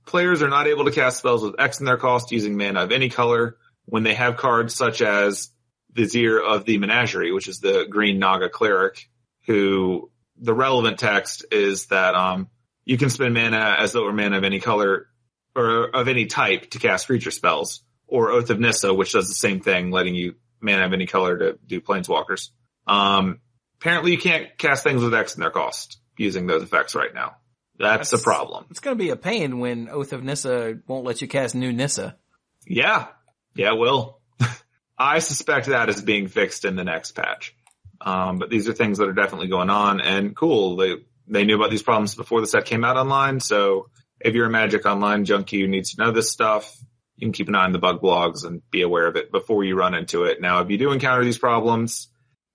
Players are not able to cast spells with X in their cost using mana of any color when they have cards such as Vizier of the Menagerie, which is the green Naga cleric, who the relevant text is that you can spend mana as though it were mana of any color or of any type to cast creature spells, or Oath of Nissa, which does the same thing, letting you mana of any color to do planeswalkers. Apparently you can't cast things with X in their cost using those effects right now. That's a problem. It's going to be a pain when Oath of Nissa won't let you cast new Nissa. Yeah, it will. I suspect that is being fixed in the next patch. But these are things that are definitely going on, and cool. They knew about these problems before the set came out online, so if you're a Magic Online junkie who needs to know this stuff, you can keep an eye on the bug blogs and be aware of it before you run into it. Now, if you do encounter these problems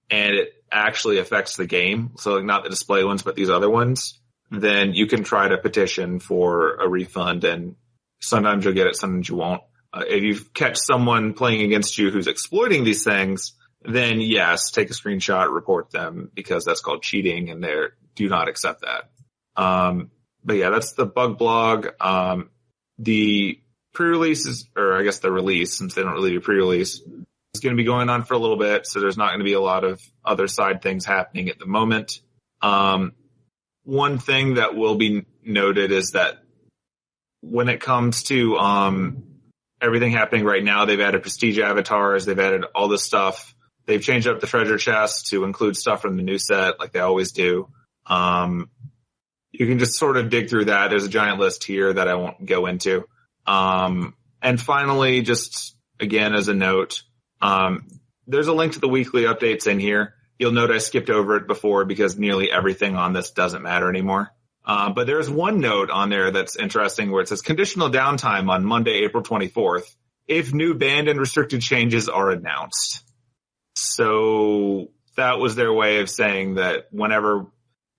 and it actually affects the game, so like not the display ones, but these other ones, then you can try to petition for a refund, and sometimes you'll get it, sometimes you won't. If you catch someone playing against you who's exploiting these things, then yes, take a screenshot, report them, because that's called cheating, and they do not accept that. But yeah, that's the bug blog. The pre-release or I guess the release, since they don't really do pre-release, is going to be going on for a little bit, so there's not going to be a lot of other side things happening at the moment. One thing that will be noted is that when it comes to everything happening right now, they've added prestige avatars, they've added all this stuff. They've changed up the treasure chest to include stuff from the new set, like they always do. You can just sort of dig through that. There's a giant list here that I won't go into. And finally, just again as a note, there's a link to the weekly updates in here. You'll note I skipped over it before because nearly everything on this doesn't matter anymore. But there's one note on there that's interesting where it says conditional downtime on Monday, April 24th, if new banned and restricted changes are announced. So that was their way of saying that whenever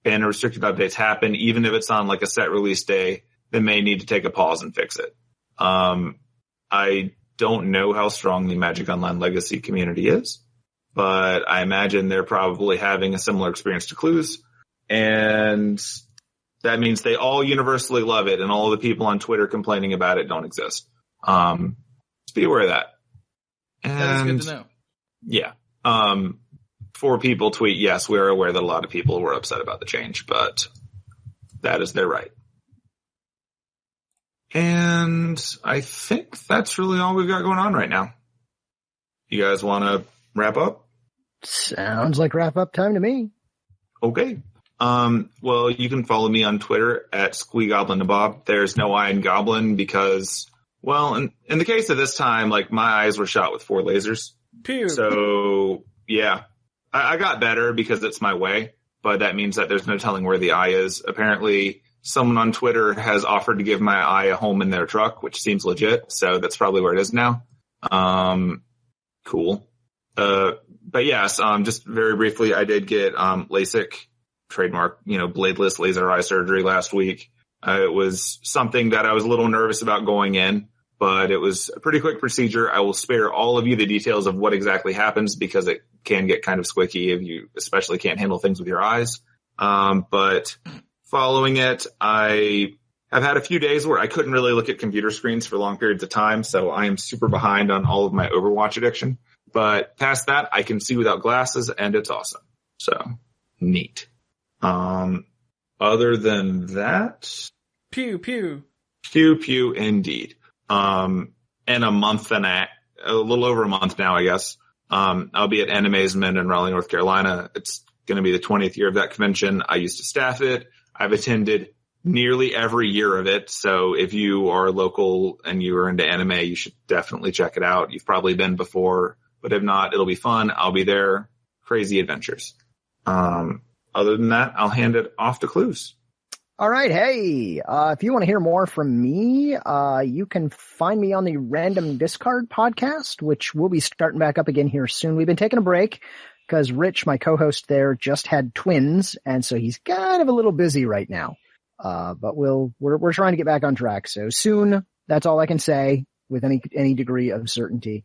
banned and restricted updates happen, even if it's on like a set release day, they may need to take a pause and fix it. I don't know how strong the Magic Online Legacy community is, but I imagine they're probably having a similar experience to Cluze, and that means they all universally love it, and all the people on Twitter complaining about it don't exist. Just be aware of that. And That is good to know. yeah. 4 people tweet, yes, we are aware that a lot of people were upset about the change, but that is their right. And I think that's really all we've got going on right now. You guys want to wrap up? Sounds like wrap up time to me. Okay. Well, you can follow me on Twitter at Squee Goblin Nabob. There's no I in Goblin because, well, in the case of this time, like my eyes were shot with 4 lasers. Pew. So yeah, I got better because it's my way, but that means that there's no telling where the eye is. Apparently someone on Twitter has offered to give my eye a home in their truck, which seems legit. So that's probably where it is now. Cool. But yes, just very briefly, I did get, LASIK, trademark, bladeless laser eye surgery last week. It was something that I was a little nervous about going in, but it was a pretty quick procedure. I will spare all of you the details of what exactly happens because it can get kind of squicky if you especially can't handle things with your eyes. But following it, I have had a few days where I couldn't really look at computer screens for long periods of time, so I am super behind on all of my Overwatch addiction. But past that, I can see without glasses, and it's awesome. So, neat. Other than that... Pew, pew. Pew, pew, indeed. In a month and a little over a month now, I guess, I'll be at Animazement in Raleigh, North Carolina. It's going to be the 20th year of that convention. I used to staff it. I've attended nearly every year of it. So if you are local and you are into anime, you should definitely check it out. You've probably been before, but if not, it'll be fun. I'll be there. Crazy adventures. Other than that, I'll hand it off to Cluze. All right. Hey, if you want to hear more from me, you can find me on the Random Discard podcast, which will be starting back up again here soon. We've been taking a break because Rich, my co-host there, just had twins, and so he's kind of a little busy right now. But we're trying to get back on track. So soon, that's all I can say with any degree of certainty.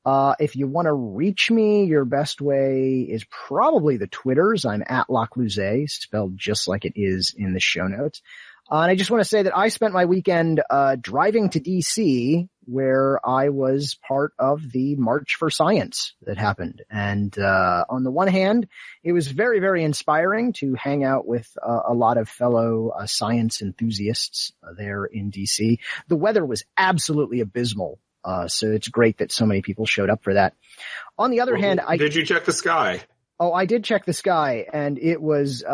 If you want to reach me, your best way is probably the Twitters. I'm at Lacluyze, spelled just like it is in the show notes. And I just want to say that I spent my weekend driving to DC, where I was part of the March for Science that happened. And on the one hand, it was very, very inspiring to hang out with a lot of fellow science enthusiasts there in DC. The weather was absolutely abysmal. So it's great that so many people showed up for that. On the other hand, did you check the sky? Oh, I did check the sky, and it was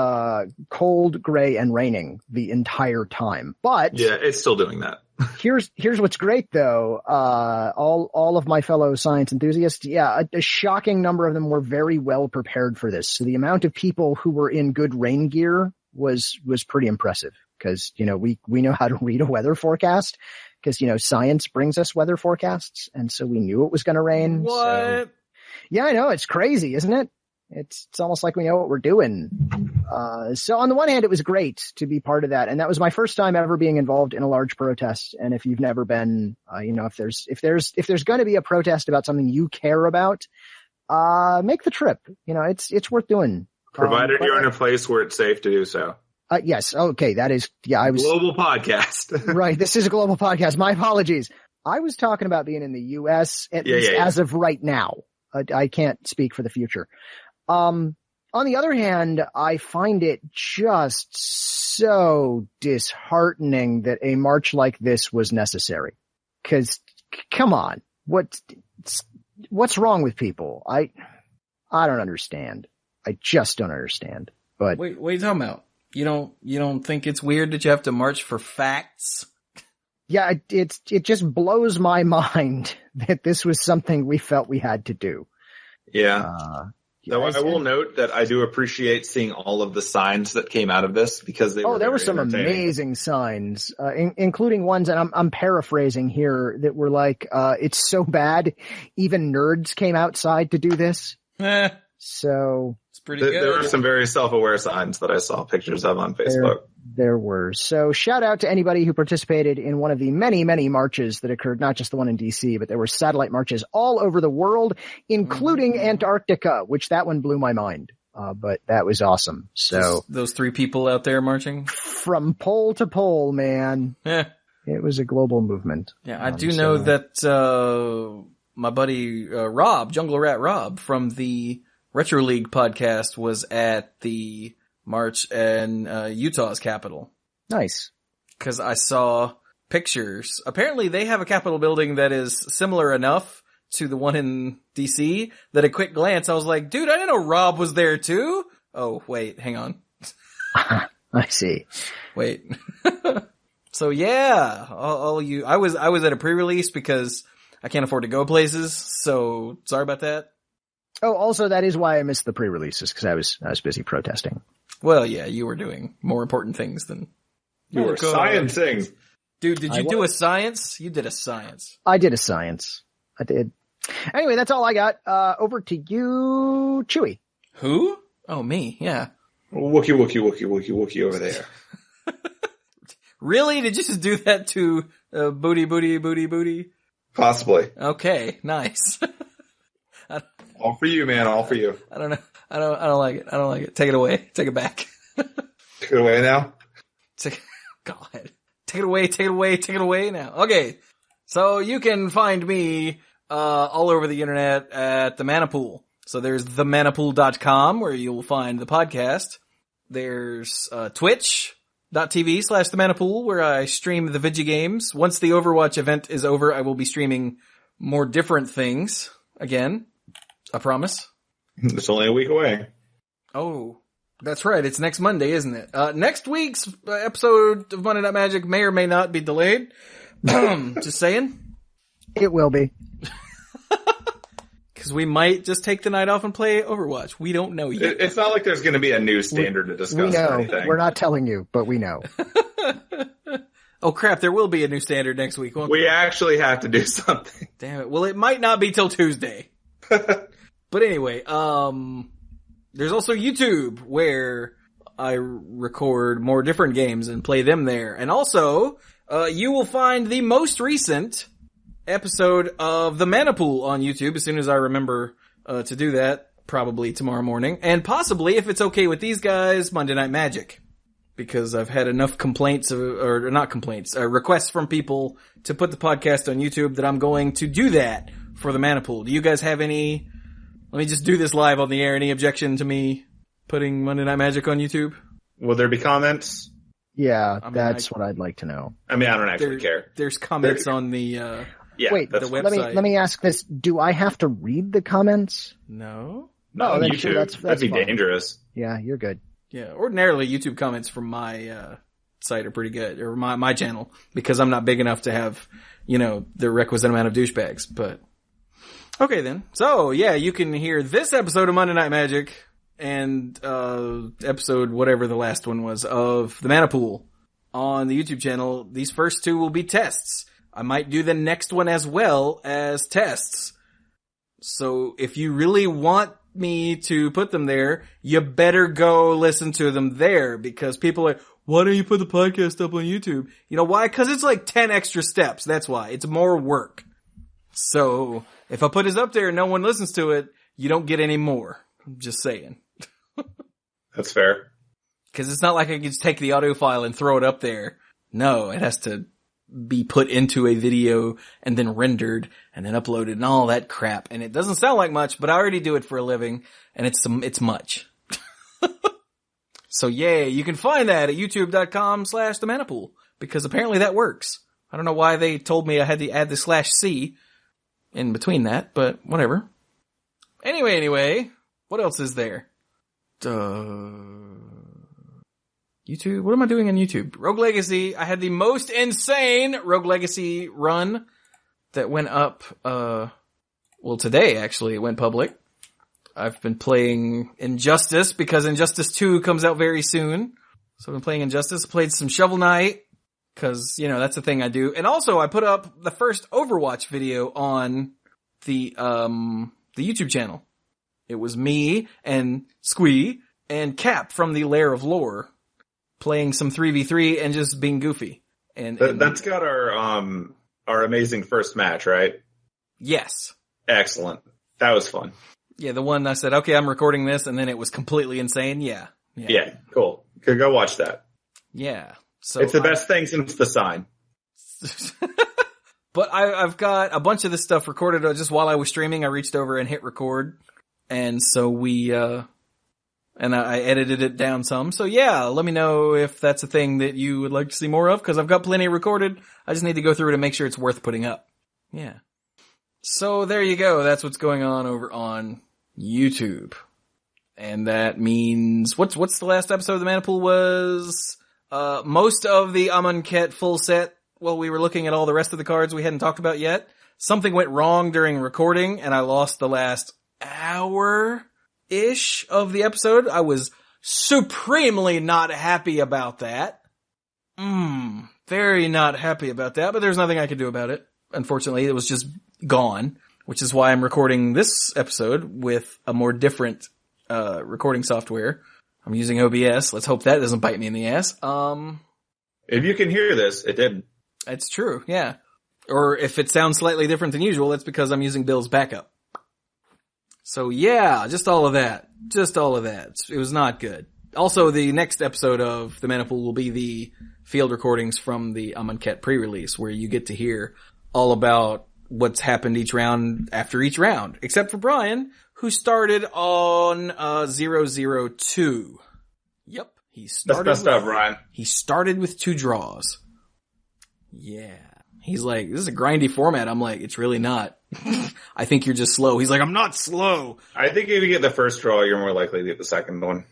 cold, gray, and raining the entire time. But yeah, it's still doing that. here's what's great though. All of my fellow science enthusiasts, a shocking number of them were very well prepared for this. So the amount of people who were in good rain gear was pretty impressive because we know how to read a weather forecast. Because, science brings us weather forecasts, and so we knew it was going to rain. What? So. Yeah, I know. It's crazy, isn't it? It's almost like we know what we're doing. So on the one hand, it was great to be part of that. And that was my first time ever being involved in a large protest. And if you've never been, if there's going to be a protest about something you care about, make the trip. It's worth doing. Provided you're in a place where it's safe to do so. Yes. Okay. That is, global podcast. Right. This is a global podcast. My apologies. I was talking about being in the U.S. at least as of right now. I can't speak for the future. On the other hand, I find it just so disheartening that a march like this was necessary. Cause come on, what's wrong with people? I don't understand. I just don't understand. But wait, what are you talking about? You don't think it's weird that you have to march for facts? Yeah, it just blows my mind that this was something we felt we had to do. Yeah. Though I will note that I do appreciate seeing all of the signs that came out of this because there were some amazing signs, including ones, and I'm paraphrasing here, that were like, it's so bad, even nerds came outside to do this. It's So Pretty good. There were some very self-aware signs that I saw pictures of on Facebook. There were. So shout out to anybody who participated in one of the many, many marches that occurred, not just the one in DC, but there were satellite marches all over the world, including Antarctica, which that one blew my mind. But that was awesome. So just those 3 people out there marching from pole to pole, man. Yeah. It was a global movement. Yeah, I do know that, my buddy, Rob, Jungle Rat Rob from the Retro League podcast was at the march in, Utah's capital. Nice. Cause I saw pictures. Apparently they have a capitol building that is similar enough to the one in DC that at quick glance I was like, dude, I didn't know Rob was there too. Oh, wait, hang on. I see. Wait. So yeah, all you, I was at a pre-release because I can't afford to go places. So sorry about that. Oh, also that is why I missed the pre-releases because I was busy protesting. Well, yeah, you were doing more important things than you were sciencing. Dude, did you do a science? You did a science. I did a science. I did. Anyway, that's all I got. Over to you, Chewie. Who? Oh, me. Yeah. Wookie over there. Really? Did you just do that to booty? Possibly. Okay, nice. All for you, man. All for you. I don't know. I don't like it. Take it away. Take it back. Take it away now. God. Take it away now. Okay. So you can find me, all over the internet at the Manapool. So there's themanapool.com where you'll find the podcast. There's, twitch.tv/themanapool where I stream the video games. Once the Overwatch event is over, I will be streaming more different things again. I promise. It's only a week away. Oh, that's right. It's next Monday, isn't it? Next week's episode of Monday Night Magic may or may not be delayed. Just saying. It will be. Because we might just take the night off and play Overwatch. We don't know yet. It's not like there's going to be a new standard to discuss. We know. Or anything. We're not telling you, but we know. Oh crap, there will be a new standard next week, won't We there? actually have to do something. Damn it. Well, it might not be till Tuesday. But anyway, there's also YouTube where I record more different games and play them there. And also, you will find the most recent episode of the Manapool on YouTube as soon as I remember to do that, probably tomorrow morning. And possibly, if it's okay with these guys, Monday Night Magic. Because I've had enough complaints, or not complaints, requests from people to put the podcast on YouTube that I'm going to do that for the Manapool. Do you guys have any, let me just do this live on the air, any objection to me putting Monday Night Magic on YouTube? Will there be comments? Yeah, that's what I'd like to know. I mean, I don't actually care. There's comments on the, wait, the website. let me ask this. Do I have to read the comments? No. No, on then YouTube. sure, that's That'd be fine. dangerous. Yeah, you're good. Yeah, ordinarily YouTube comments from my, site are pretty good, or my channel, because I'm not big enough to have, the requisite amount of douchebags, but. Okay then. So, yeah, you can hear this episode of Monday Night Magic and, episode whatever the last one was of the Manapool on the YouTube channel. These first 2 will be tests. I might do the next one as well as tests. So if you really want me to put them there, you better go listen to them there, because people are like, why don't you put the podcast up on YouTube? You know why? Cause it's like 10 extra steps. That's why. It's more work. So if I put it up there and no one listens to it, you don't get any more. I'm just saying. That's fair. Cause it's not like I can just take the audio file and throw it up there. No, it has to be put into a video and then rendered and then uploaded and all that crap. And it doesn't sound like much, but I already do it for a living and it's much. So yay, you can find that at youtube.com/themanapool, because apparently that works. I don't know why they told me I had to add the /C in between that, but whatever. Anyway, what else is there? YouTube? What am I doing on YouTube? Rogue Legacy. I had the most insane Rogue Legacy run that went up, today actually it went public. I've been playing Injustice because Injustice 2 comes out very soon. So I've been playing Injustice. Played some Shovel Knight because, that's the thing I do. And also I put up the first Overwatch video on the YouTube channel. It was me and Squee and Cap from the Lair of Lore playing some 3v3 and just being goofy. And that's got our amazing first match, right? Yes. Excellent. That was fun. Yeah, the one I said, okay, I'm recording this, and then it was completely insane. Yeah, cool. Could go watch that. Yeah. So it's the best thing since The Sign. But I've got a bunch of this stuff recorded just while I was streaming. I reached over and hit record. And so I edited it down some. So yeah, let me know if that's a thing that you would like to see more of, because I've got plenty recorded. I just need to go through it and make sure it's worth putting up. Yeah. So there you go. That's what's going on over on YouTube. And that means, what's the last episode of the Manipool was, most of the Amonkhet full set. Well, we were looking at all the rest of the cards we hadn't talked about yet. Something went wrong during recording and I lost the last hour-ish of the episode. I was supremely not happy about that. Very not happy about that, but there's nothing I could do about it. Unfortunately, it was just gone, which is why I'm recording this episode with a more different recording software. I'm using OBS. Let's hope that doesn't bite me in the ass. If you can hear this, it did. It's true, yeah. Or if it sounds slightly different than usual, that's because I'm using Bill's backup. So yeah, just all of that. It was not good. Also, the next episode of The Manipool will be the field recordings from the Amonkhet pre-release, where you get to hear all about what's happened each round after each round. Except for Brian, who started on 002. Yep. That's messed up, Brian. He started with 2 draws. Yeah. He's like, this is a grindy format. I'm like, it's really not. I think you're just slow. He's like, I'm not slow. I think if you get the first draw, you're more likely to get the second one.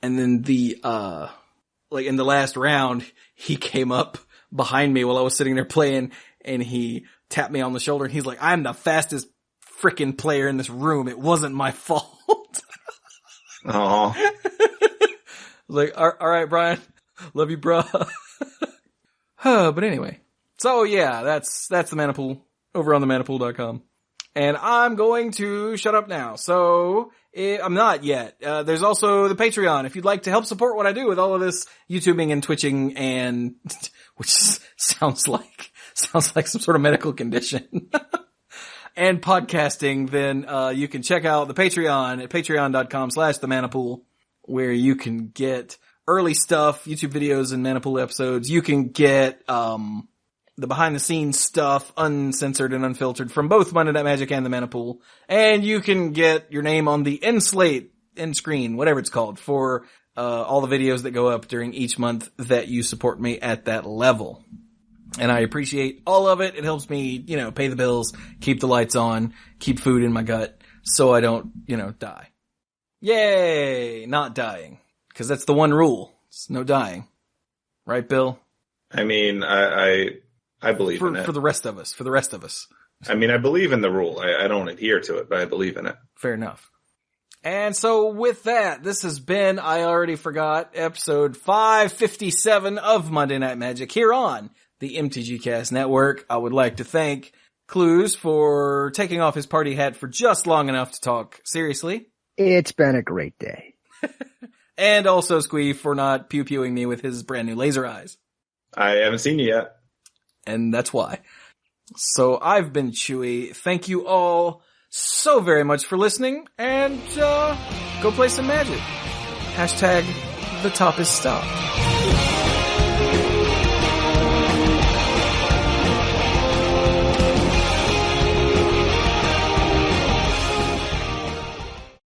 And then in the last round, he came up behind me while I was sitting there playing, and he tapped me on the shoulder, and he's like, I'm the fastest frickin' player in this room. It wasn't my fault. Aw. Like, all right, Brian. Love you, bro. But anyway. So yeah, that's the Manipool over on themanipool.com. And I'm going to shut up now. So, I'm not yet. There's also the Patreon. If you'd like to help support what I do with all of this YouTubing and Twitching and, which sounds like some sort of medical condition. And podcasting, then, you can check out the Patreon at patreon.com/themanipool, where you can get early stuff, YouTube videos and Manipool episodes. You can get, the behind the scenes stuff, uncensored and unfiltered, from both Monday Night Magic and the Manipool. And you can get your name on the end slate, end screen, whatever it's called, for, all the videos that go up during each month that you support me at that level. And I appreciate all of it. It helps me, pay the bills, keep the lights on, keep food in my gut, so I don't, die. Yay! Not dying. 'Cause that's the one rule. It's no dying. Right, Bill? I mean, I believe in it. For the rest of us. I mean, I believe in the rule. I don't adhere to it, but I believe in it. Fair enough. And so with that, this has been, I already forgot, episode 557 of Monday Night Magic here on the MTG Cast Network. I would like to thank Cluze for taking off his party hat for just long enough to talk seriously. It's been a great day. And also Squee for not pew-pewing me with his brand new laser eyes. I haven't seen you yet. And that's why. So I've been Chewie. Thank you all so very much for listening, and go play some Magic. #the top is stopped.